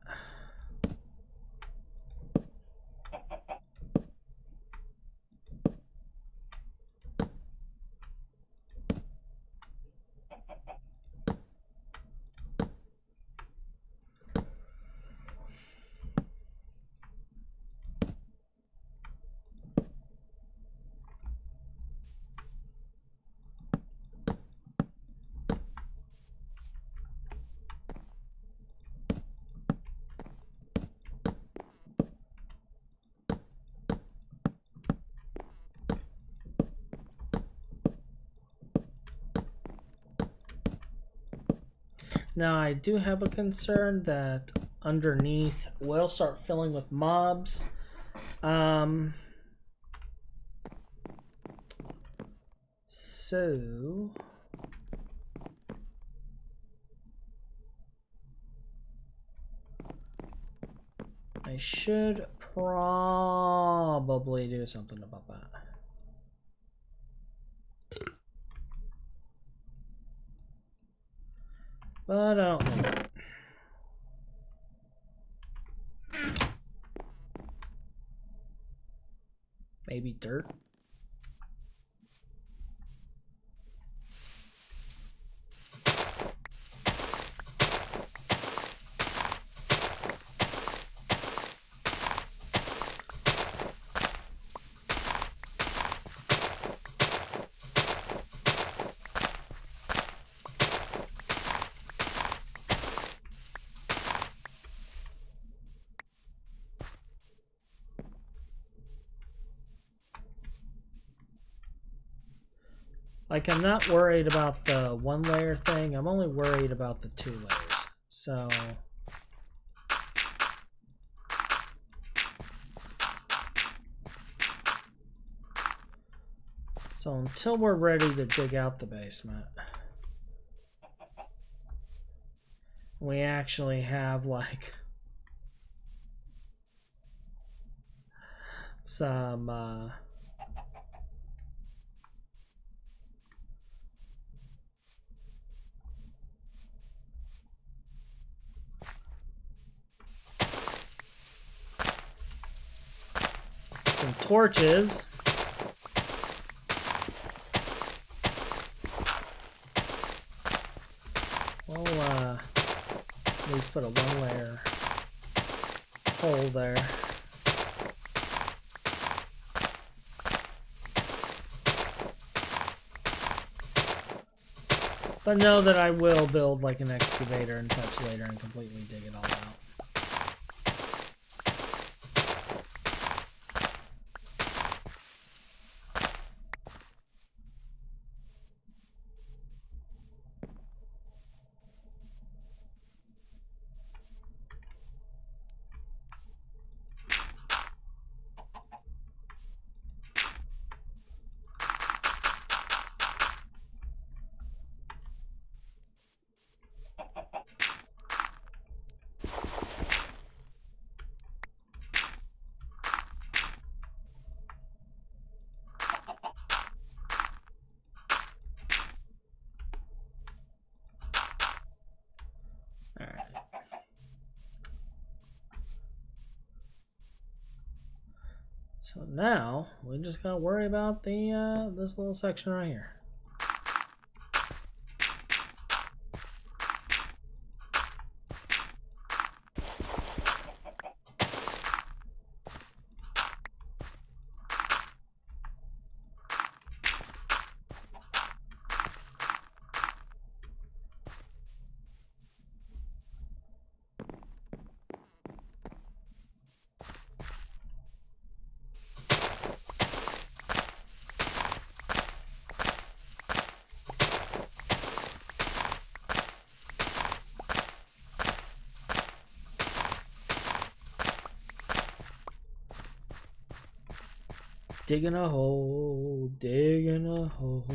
Now I do have a concern that underneath will start filling with mobs. So I should probably do something about that. But I don't know. Maybe dirt. Like, I'm not worried about the one layer thing. I'm only worried about the 2 layers. So until we're ready to dig out the basement, we actually have like some torches. We'll at least put a 1 layer hole there. But know that I will build like an excavator and such later and completely dig it all out. So now we just gotta worry about the this little section right here. Digging a hole, digging a hole.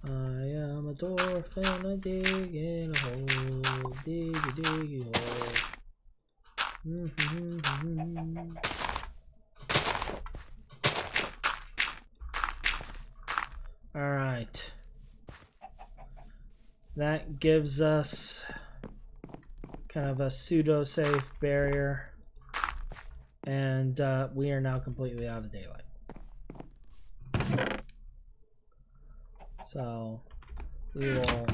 I am a dwarf and I dig in a hole, diggy hole. All right. That gives us kind of a pseudo-safe barrier, and we are now completely out of daylight. So we will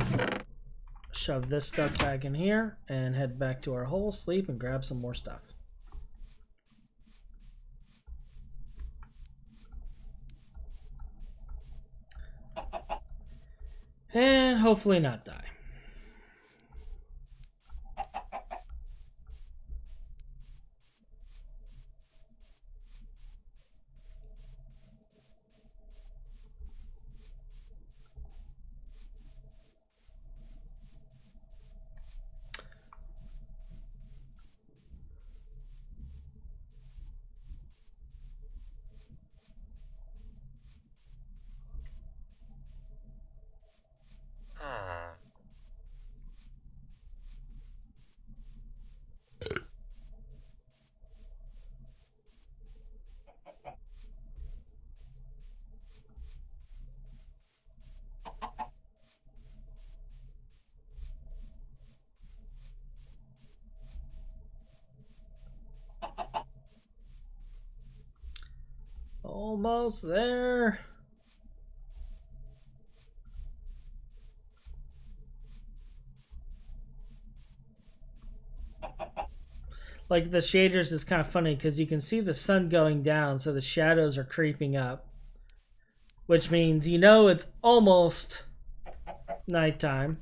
shove this stuff back in here and head back to our hole, sleep, and grab some more stuff. And hopefully not die. Almost there. Like the shaders is kind of funny because you can see the sun going down, so the shadows are creeping up, which means you know it's almost nighttime.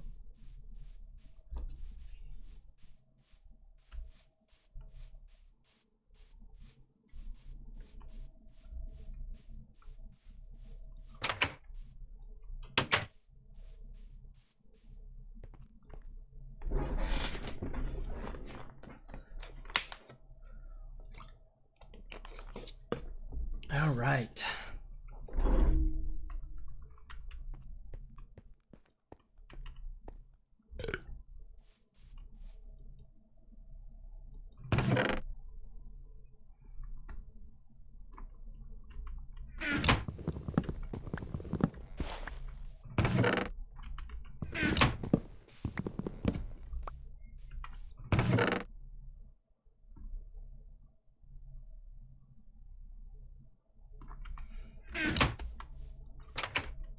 All right.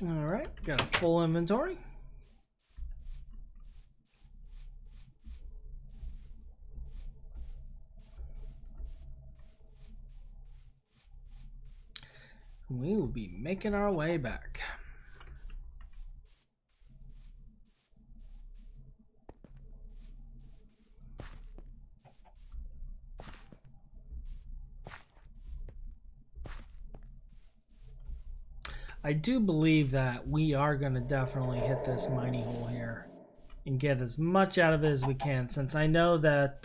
All right, got a full inventory. We will be making our way back. I do believe that we are going to definitely hit this mining hole here and get as much out of it as we can, since I know that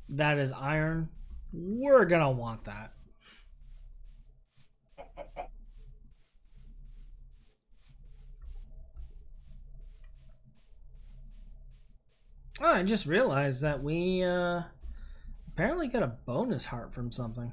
that is iron. We're going to want that. Oh, I just realized that we apparently got a bonus heart from something.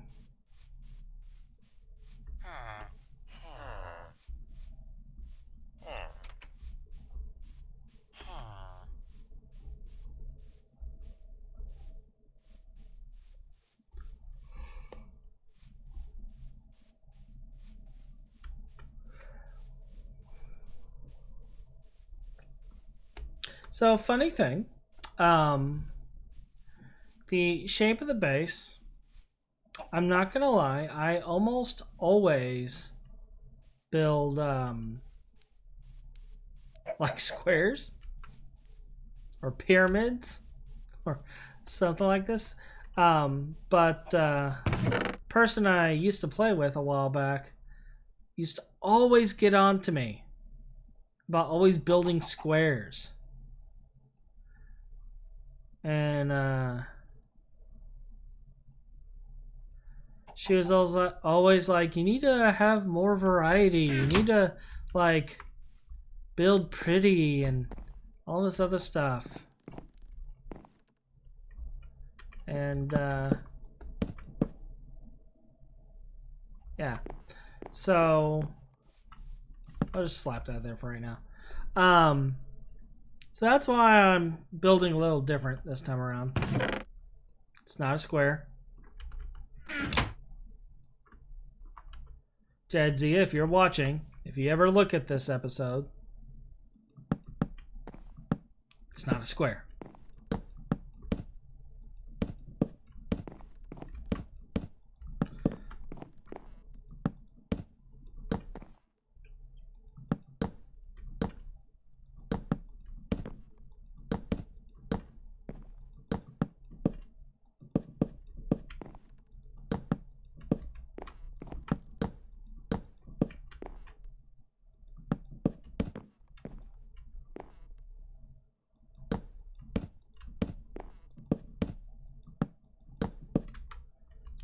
So funny thing, the shape of the base, I'm not gonna lie, I almost always build like squares or pyramids or something like this. But person I used to play with a while back used to always get on to me about always building squares. And she was always like, you need to have more variety. You need to, like, build pretty and all this other stuff. And, yeah. So, I'll just slap that there for right now. So that's why I'm building a little different this time around. It's not a square. Jadzia, if you're watching, if you ever look at this episode, it's not a square.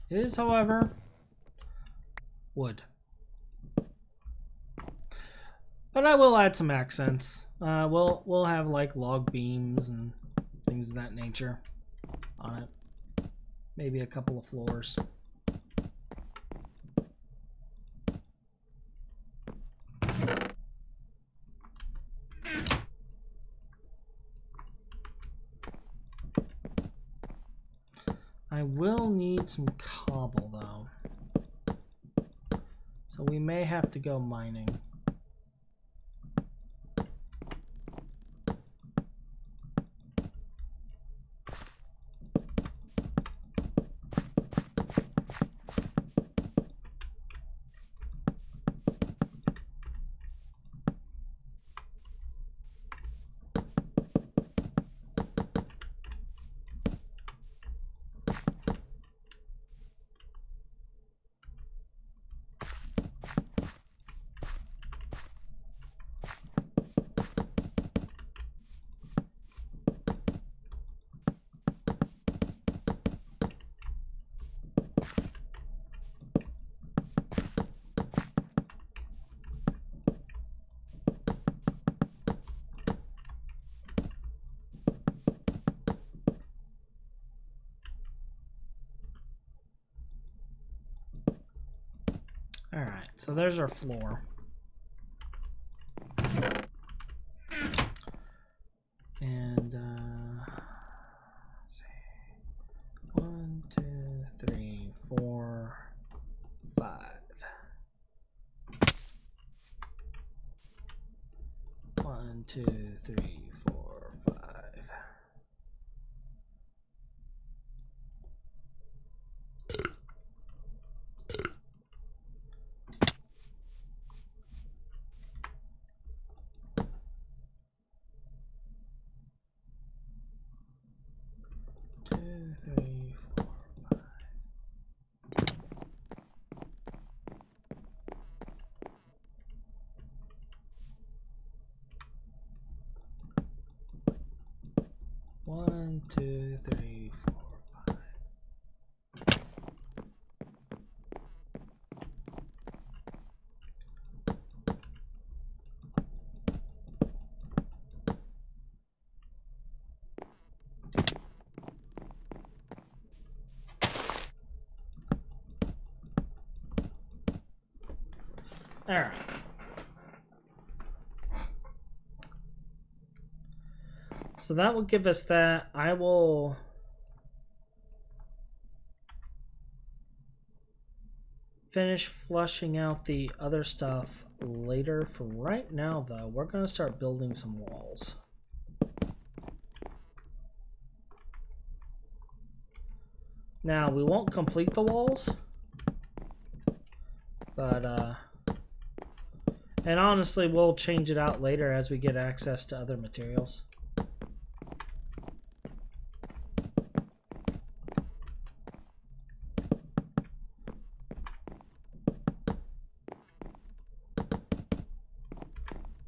It is, however, wood. But I will add some accents. We'll have like log beams and things of that nature on it. Maybe a couple of floors. I will need some cobble though, so we may have to go mining. Alright, so there's our floor. And, let's see. 1, 2, 3, 4, 5. 1, 2, 3, 4, 5. One, two, three, four, five. All right. So that will give us that. I will finish flushing out the other stuff later. For right now, though, we're going to start building some walls. Now, we won't complete the walls, but, and honestly, we'll change it out later as we get access to other materials.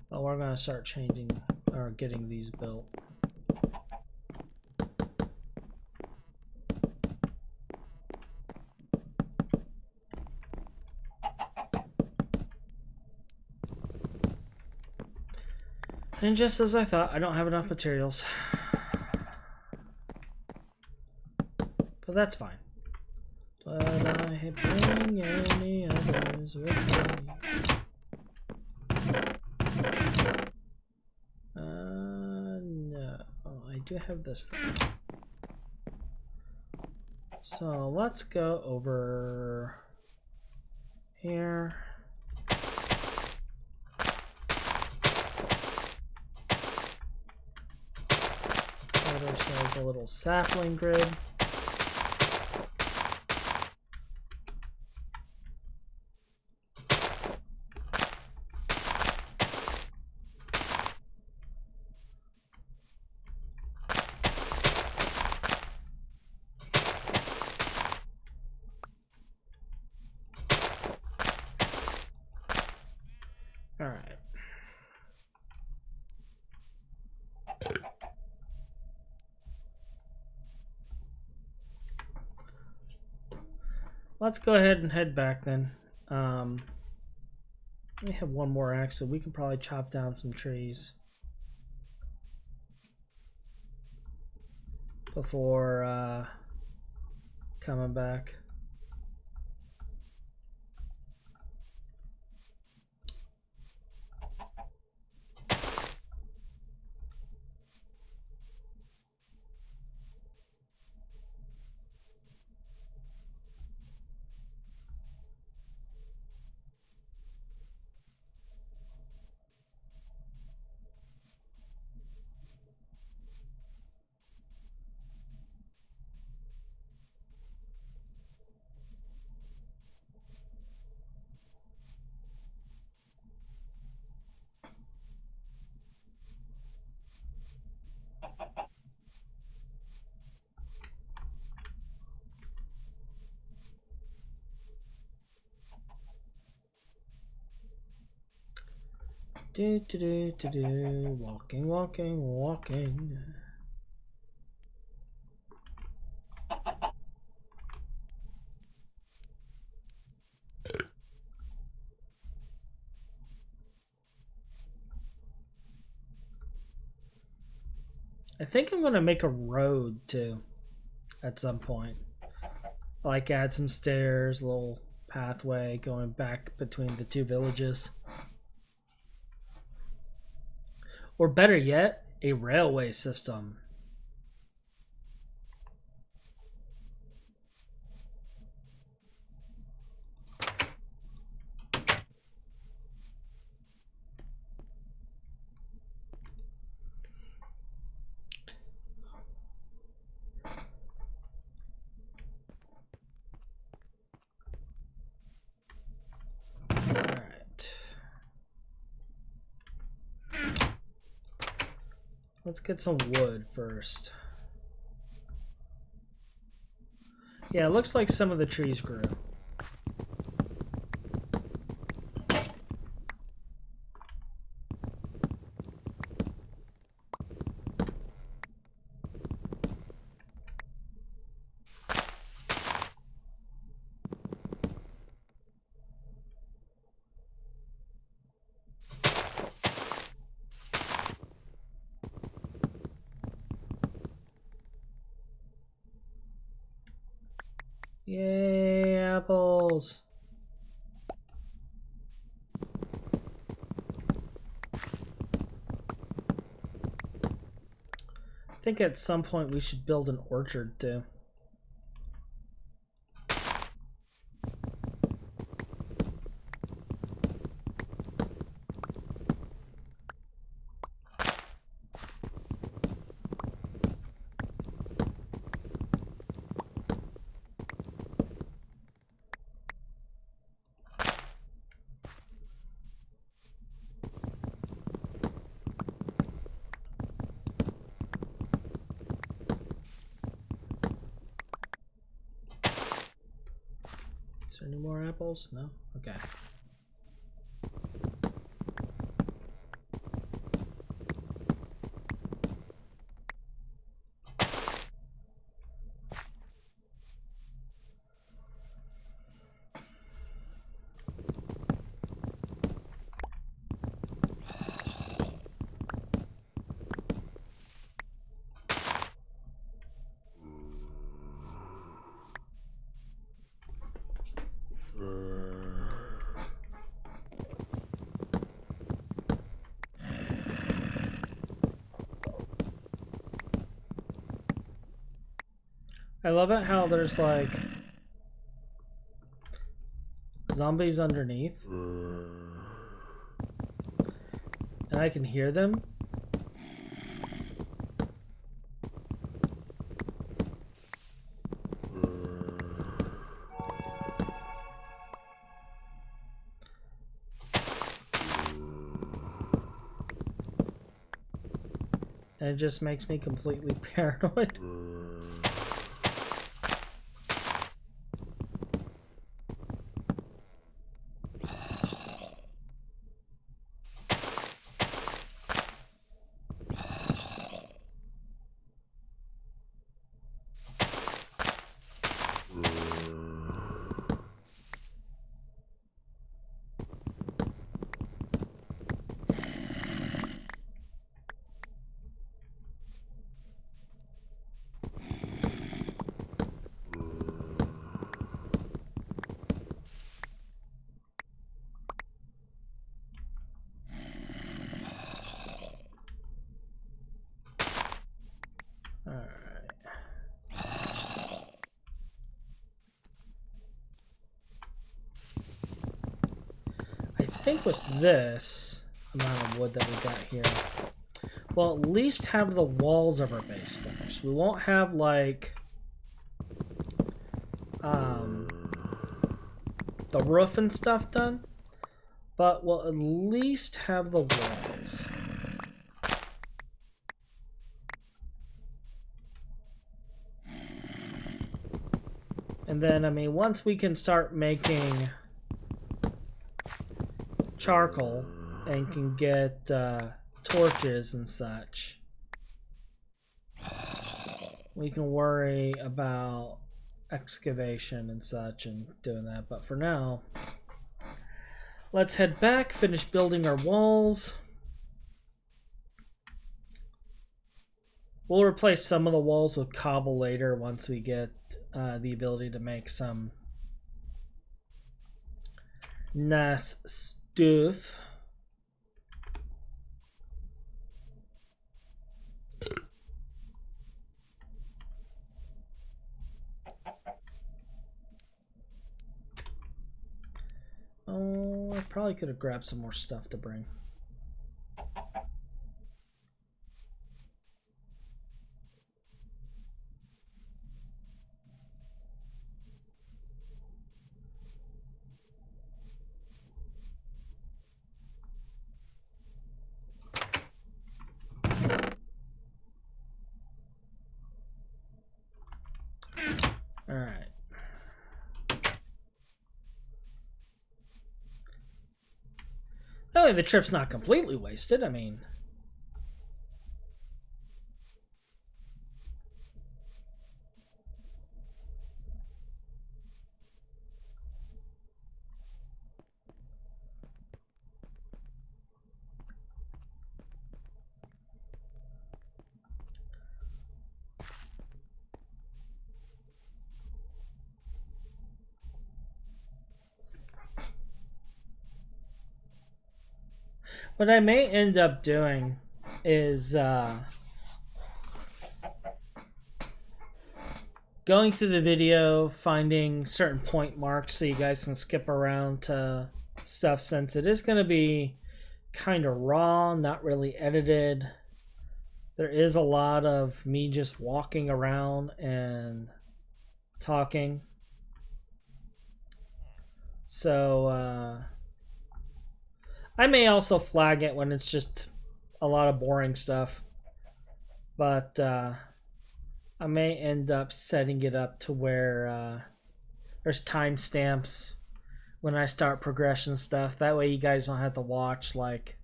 But we're going to start changing or getting these built. And just as I thought, I don't have enough materials. But that's fine. But I bring any others with me. No. I do have this thing. So let's go over here. Add ourselves a little sapling grid. All right. Let's go ahead and head back then. We have one more axe, so we can probably chop down some trees before coming back. Walking, walking, walking. I think I'm gonna make a road too at some point. Like add some stairs, a little pathway going back between the two villages. Or better yet, a railway system. Let's get some wood first. Yeah, it looks like some of the trees grew. Yay, apples. I think at some point we should build an orchard too. Is there any more apples? No? Okay. I love it how there's like zombies underneath and I can hear them. And it just makes me completely paranoid. I think with this amount of wood that we got here, we'll at least have the walls of our base finished. We won't have like the roof and stuff done, but we'll at least have the walls. And then, I mean, once we can start making charcoal and can get torches and such, we can worry about excavation and such and doing that. But for now, let's head back, finish building our walls. We'll replace some of the walls with cobble later once we get the ability to make some nice stuff. Oh, I probably could have grabbed some more stuff to bring. All right. No, the trip's not completely wasted. I mean, what I may end up doing is going through the video, finding certain point marks so you guys can skip around to stuff, since it is going to be kind of raw, not really edited. There is a lot of me just walking around and talking. So, I may also flag it when it's just a lot of boring stuff, but I may end up setting it up to where There's timestamps when I start progression stuff. That way you guys don't have to watch like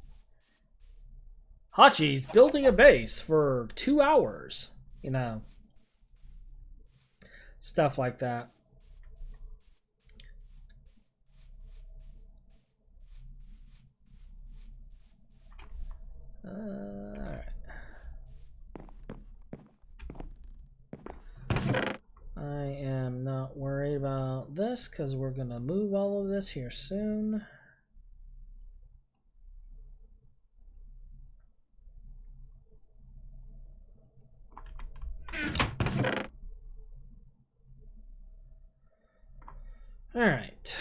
Hachi's building a base for 2 hours, you know. Stuff like that. Alright. I am not worried about this because we're going to move all of this here soon. All right.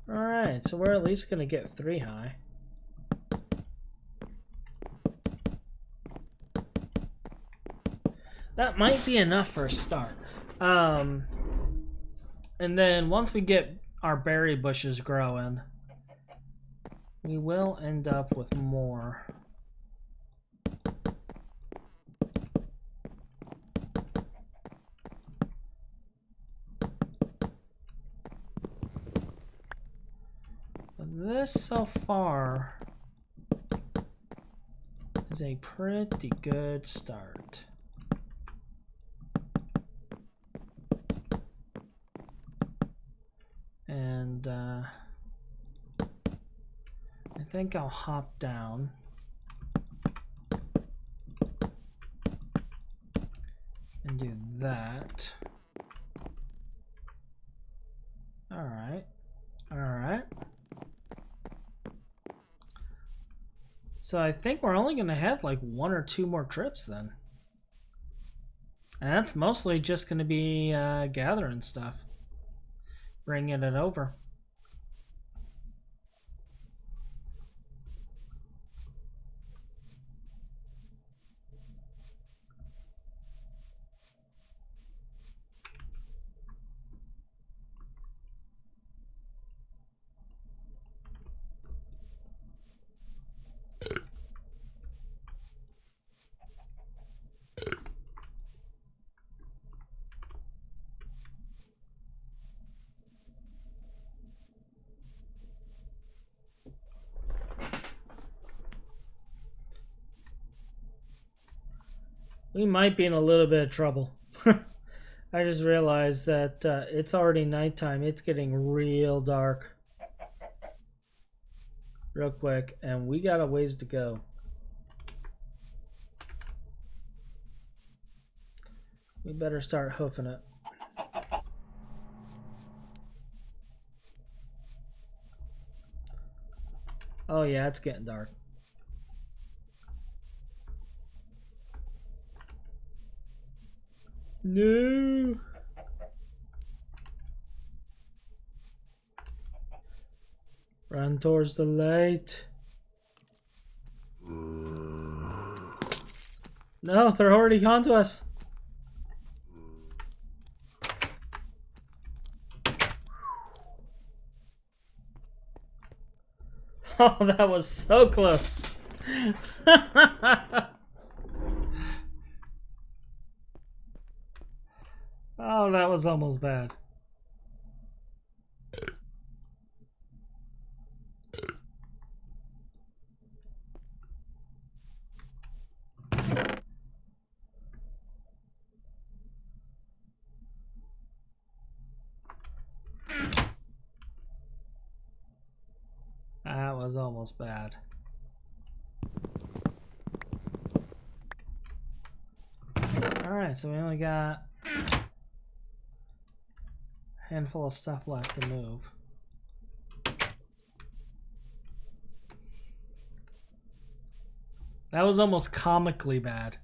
Alright, so we're at least going to get 3 high. That might be enough for a start. And then once we get our berry bushes growing, we will end up with more. This so far is a pretty good start. And I think I'll hop down and do that. All right. All right. So I think we're only going to have like 1 or 2 more trips then. And that's mostly just going to be gathering stuff. Bringing it over. We might be in a little bit of trouble. I just realized that it's already nighttime. It's getting real dark. Real quick. And we got a ways to go. We better start hoofing it. Oh yeah, it's getting dark. No. Run towards the light. No, they're already onto us. Oh, that was so close. Oh, that was almost bad. That was almost bad. Alright, so we only got a handful of stuff left to move. That was almost comically bad.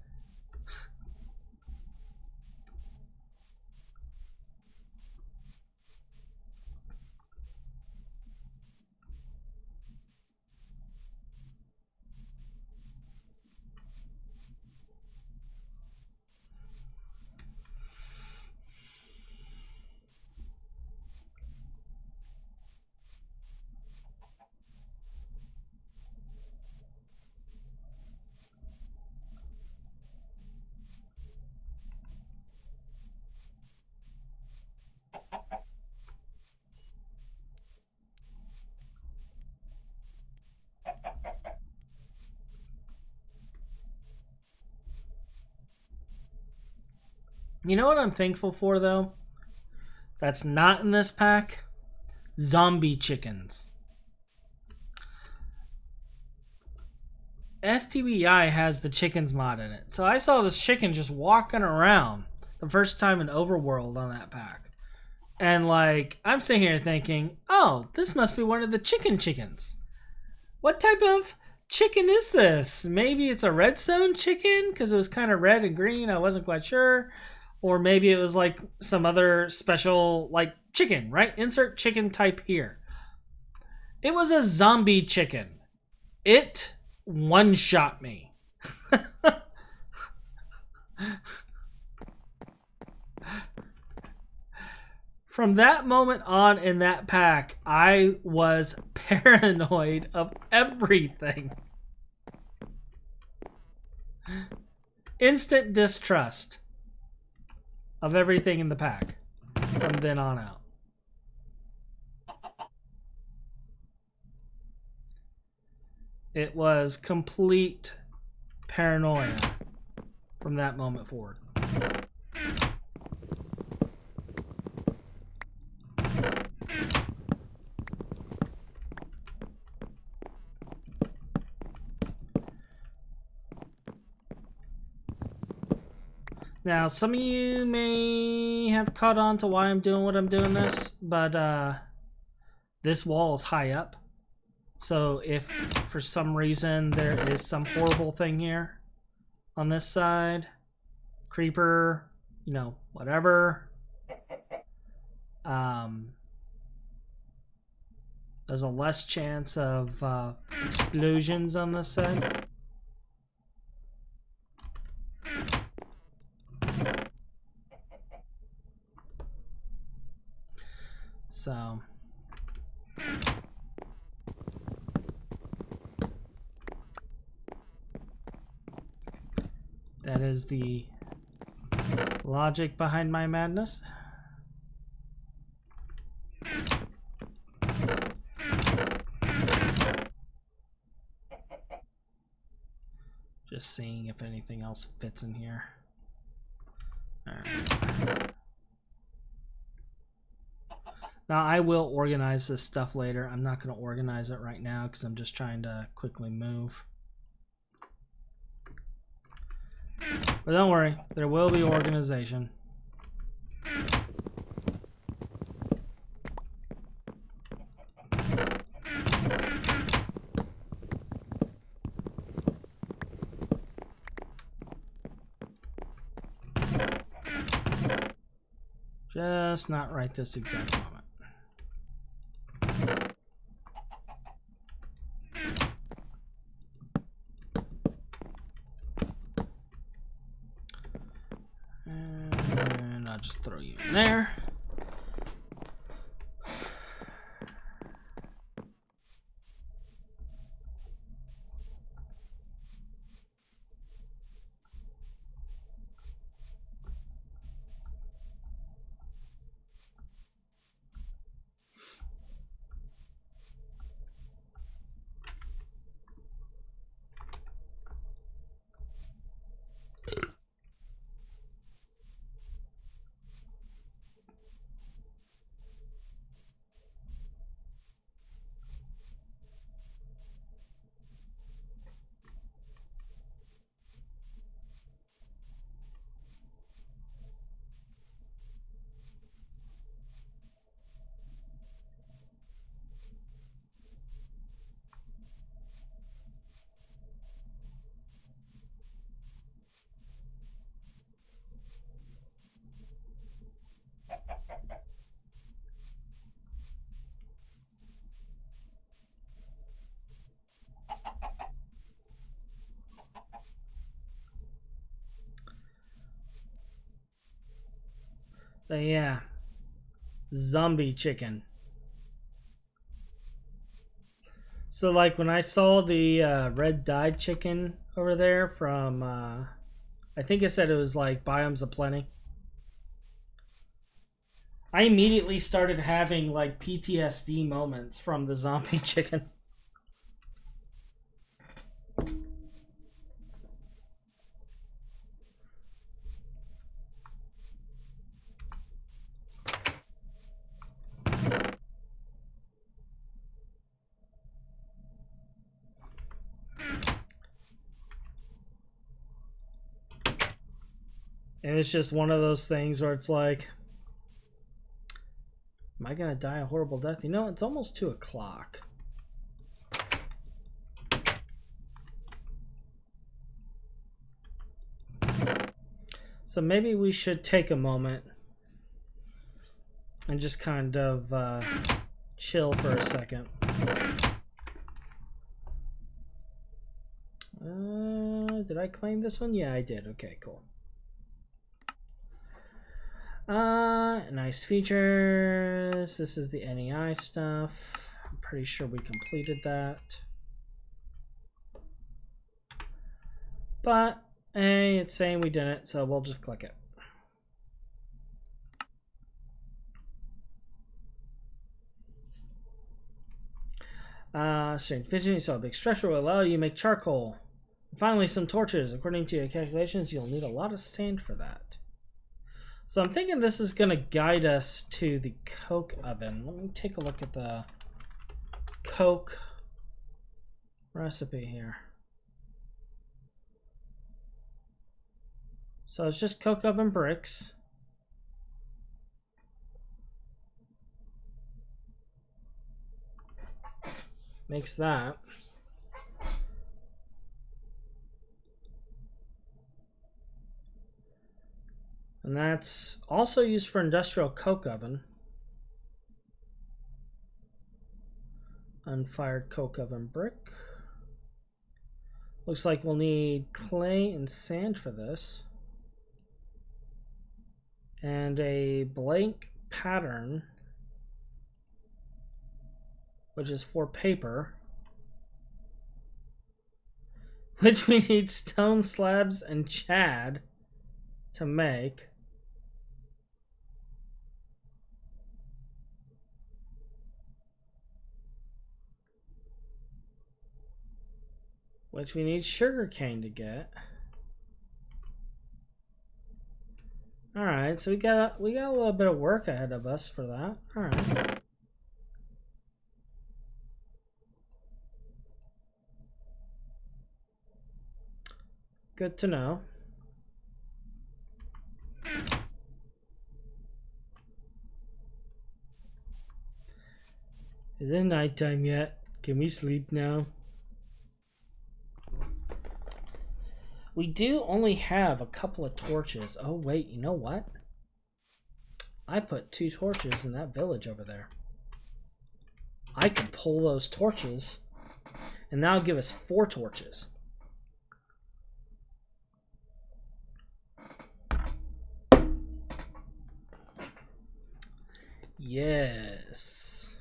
You know what I'm thankful for, though? That's not in this pack? Zombie chickens. FTBI has the chickens mod in it. So I saw this chicken just walking around the first time in Overworld on that pack. And like, I'm sitting here thinking, oh, this must be one of the chickens. What type of chicken is this? Maybe it's a redstone chicken because it was kind of red and green. I wasn't quite sure. Or maybe it was like some other special like chicken, right? Insert chicken type here. It was a zombie chicken. It one-shot me. From that moment on in that pack, I was paranoid of everything. Instant distrust of everything in the pack from then on out. It was complete paranoia from that moment forward. Now, some of you may have caught on to why I'm doing what I'm doing this, but this wall is high up. So if for some reason there is some horrible thing here on this side, creeper, you know, whatever, there's a less chance of explosions on this side. So that is the logic behind my madness. Just seeing if anything else fits in here. All right. Now, I will organize this stuff later. I'm not going to organize it right now because I'm just trying to quickly move. But don't worry, there will be organization. Just not right this exact moment. And I'll just throw you in there. But yeah. Zombie chicken. So like when I saw the red dyed chicken over there from I think it said it was like Biomes of Plenty. I immediately started having like PTSD moments from the zombie chicken. And it's just one of those things where it's like, am I gonna die a horrible death? You know, it's almost 2 o'clock. So maybe we should take a moment and just kind of chill for a second. Did I claim this one? Yeah, I did. Okay, cool. Nice features. This is the NEI stuff. I'm pretty sure we completed that. But, hey, it's saying we didn't, so we'll just click it. Strange vision. You saw a big structure will allow you to make charcoal. And finally, some torches. According to your calculations, you'll need a lot of sand for that. So I'm thinking this is going to guide us to the coke oven. Let me take a look at the coke recipe here. So it's just coke oven bricks. Makes that. And that's also used for industrial coke oven. Unfired coke oven brick. Looks like we'll need clay and sand for this. And a blank pattern, which is for paper. Which we need stone slabs and chad to make. Which we need sugarcane to get. All right, so we got a little bit of work ahead of us for that. All right. Good to know. Is it nighttime yet? Can we sleep now? We do only have a couple of torches. Oh, wait, you know what? I put 2 torches in that village over there. I can pull those torches, and that'll give us 4 torches. Yes.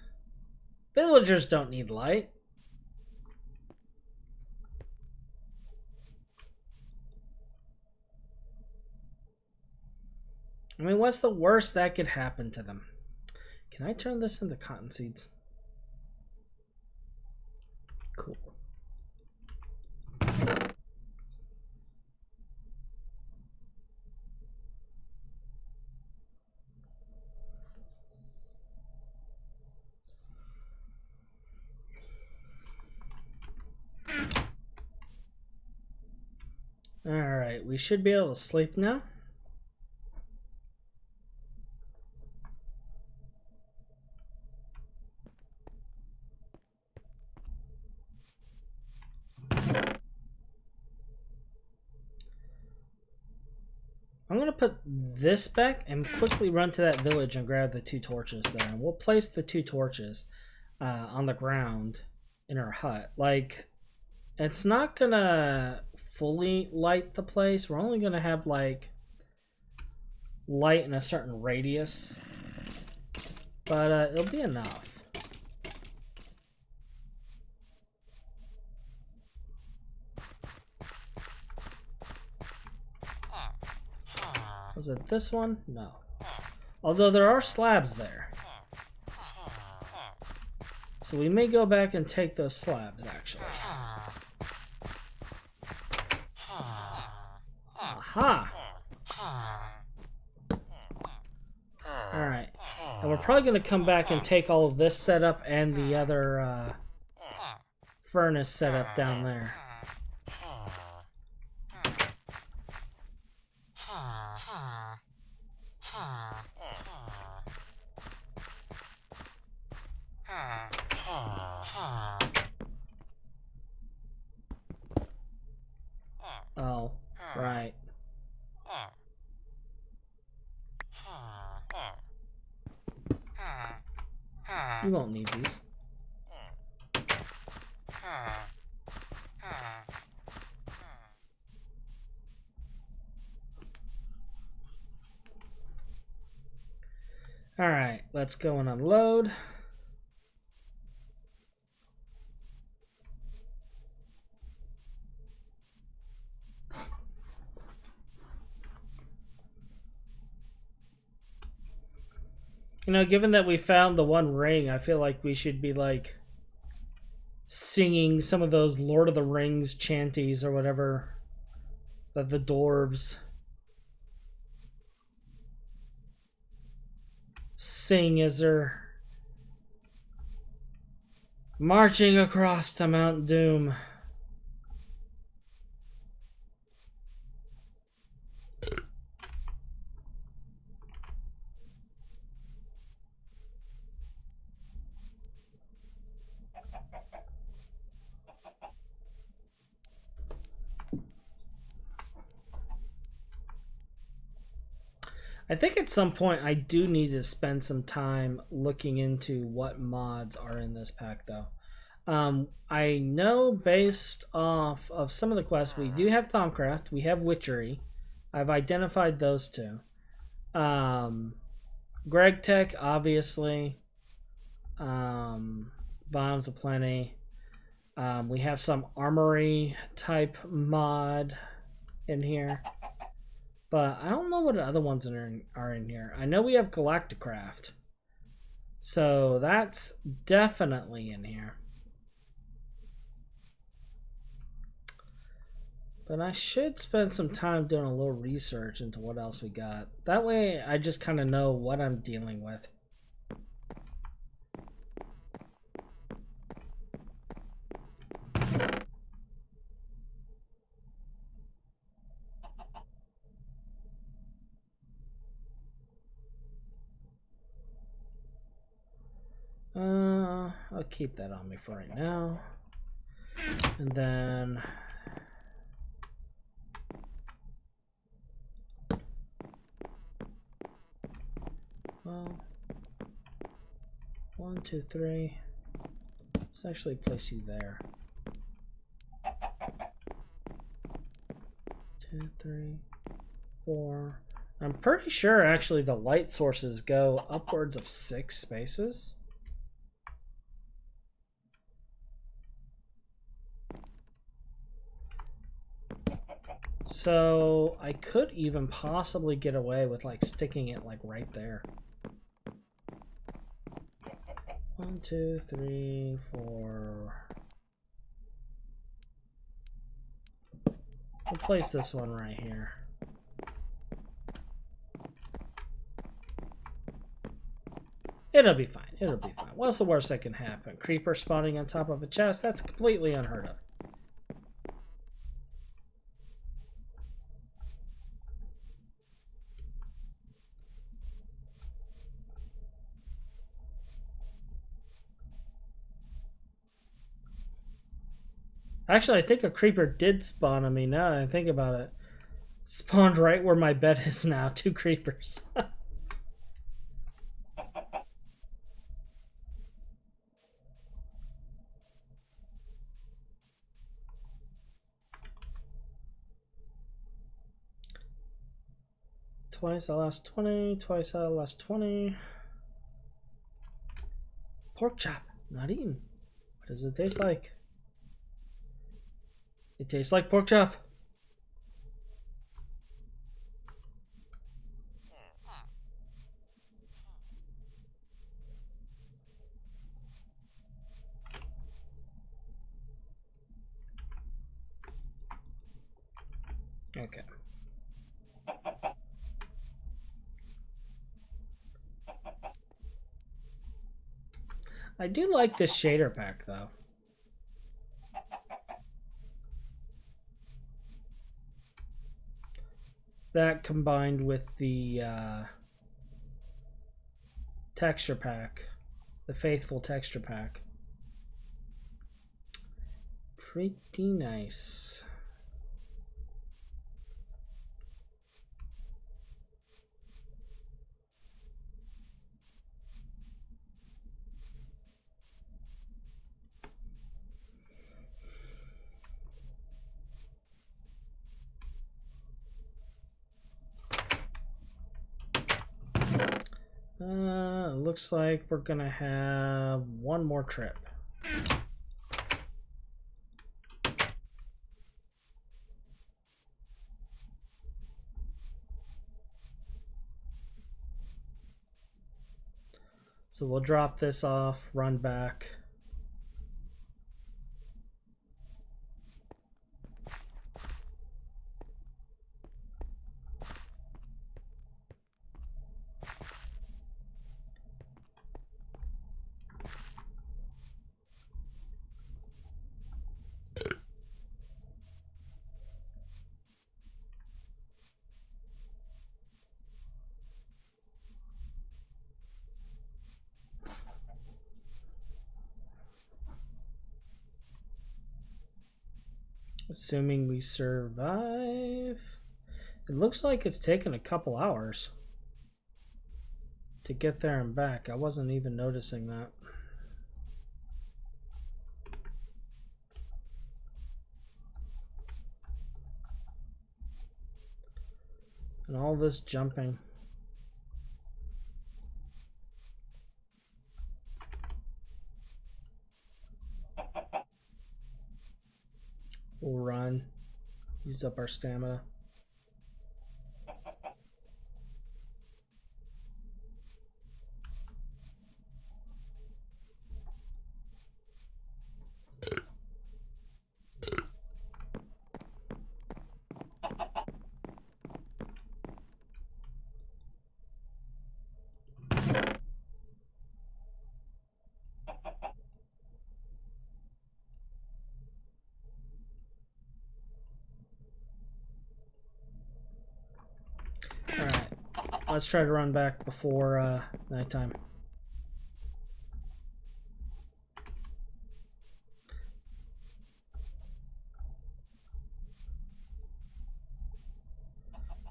Villagers don't need light. I mean, what's the worst that could happen to them? Can I turn this into cotton seeds? Cool. All right, we should be able to sleep now. I'm going to put this back and quickly run to that village and grab the 2 torches there. And we'll place the 2 torches on the ground in our hut. Like, it's not going to fully light the place. We're only going to have, like, light in a certain radius, but it'll be enough. Was it this one? No. Although there are slabs there. So we may go back and take those slabs, actually. Aha! Alright. And we're probably going to come back and take all of this setup and the other furnace setup down there. Oh, right. You won't need these. Alright, let's go and unload. You know, given that we found the one ring, I feel like we should be like singing some of those Lord of the Rings chanties or whatever that the dwarves sing as they're marching across to Mount Doom. I think at some point I do need to spend some time looking into what mods are in this pack, though. I know based off of some of the quests, we do have Thaumcraft, we have Witchery. I've identified those two. Greg Tech, obviously. Bombs Aplenty. We have some armory type mod in here. But I don't know what other ones are in here. I know we have Galacticraft. So that's definitely in here. But I should spend some time doing a little research into what else we got. That way I just kind of know what I'm dealing with. I'll keep that on me for right now. And then well, 1, 2, 3. Let's actually place you there. 2, 3, 4. I'm pretty sure actually the light sources go upwards of 6 spaces. So I could even possibly get away with like sticking it like right there. 1, 2, 3, 4. We'll place this one right here. It'll be fine. It'll be fine. What's the worst that can happen? Creeper spawning on top of a chest? That's completely unheard of. Actually, I think a creeper did spawn on me now that I think about it. Spawned right where my bed is now. 2 creepers. Twice out of last 20, twice out of last 20. Pork chop, not eaten. What does it taste like? It tastes like pork chop. Okay. I do like this shader pack though. That combined with the texture pack, the faithful texture pack. Pretty nice. Looks like we're gonna have one more trip. So we'll drop this off, run back. Assuming we survive. It looks like it's taken a couple hours to get there and back. I wasn't even noticing that. And all this jumping. We'll run. Use up our stamina. Alright, let's try to run back before nighttime.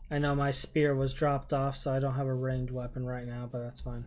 I know my spear was dropped off, so I don't have a ranged weapon right now, but that's fine.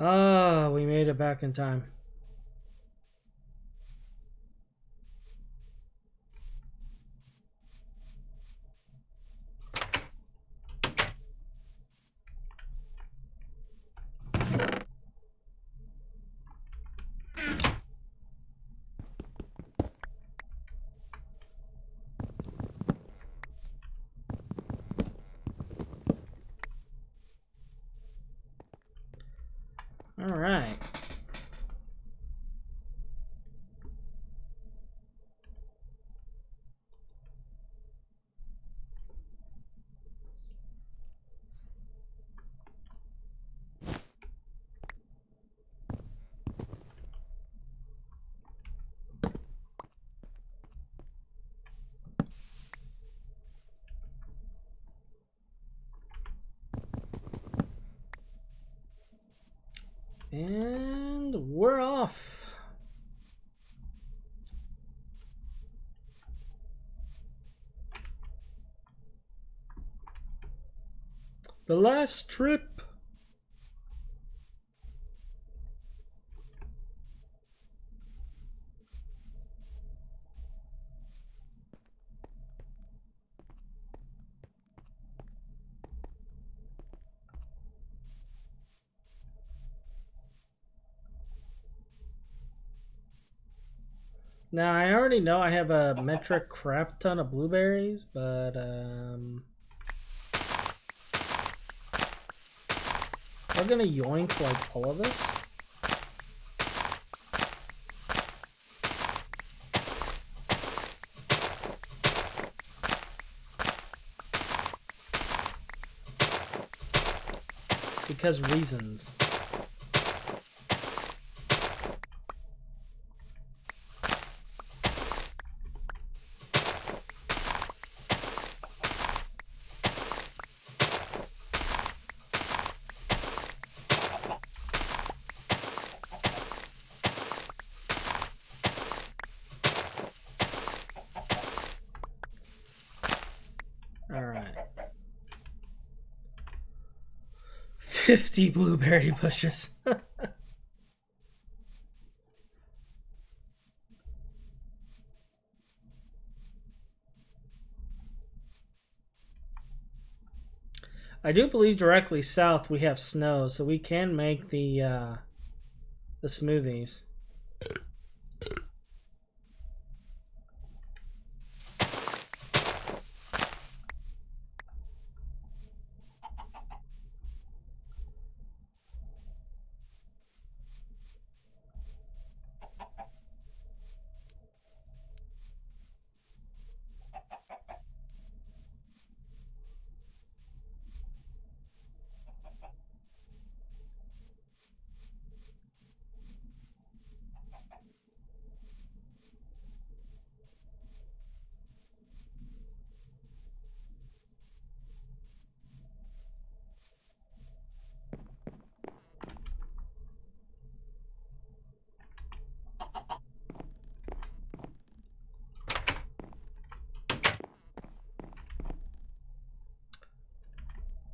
Ah, we made it back in time. right. And we're off. The last trip. Now, I already know I have a metric crap ton of blueberries, but we're gonna yoink like all of this. Because reasons. Alright. 50 blueberry bushes. I do believe directly south we have snow, so we can make the smoothies.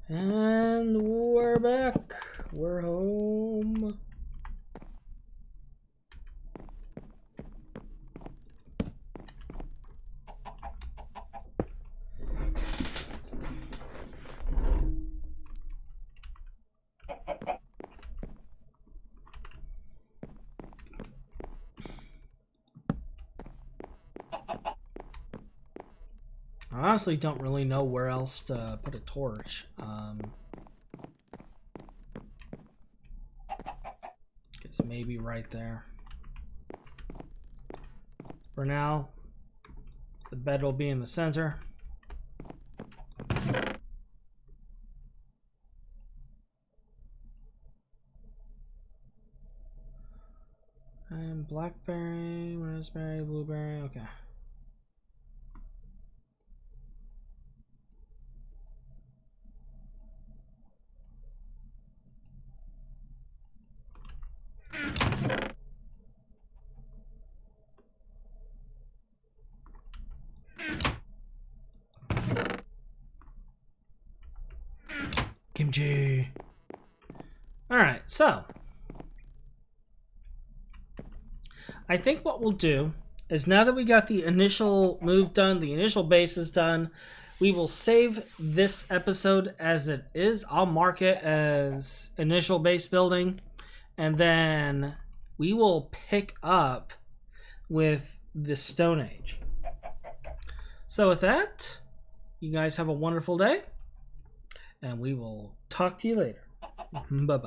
And we're back. We're home. I honestly don't really know where else to put a torch. Guess maybe right there. For now, the bed will be in the center. And blackberry, raspberry, blueberry, okay. Kimchi. All right, so I think what we'll do is now that we got the initial move done, the initial base is done, we will save this episode as it is. I'll mark it as initial base building, and then we will pick up with the Stone Age. So with that, you guys have a wonderful day, and we will talk to you later. Bye-bye.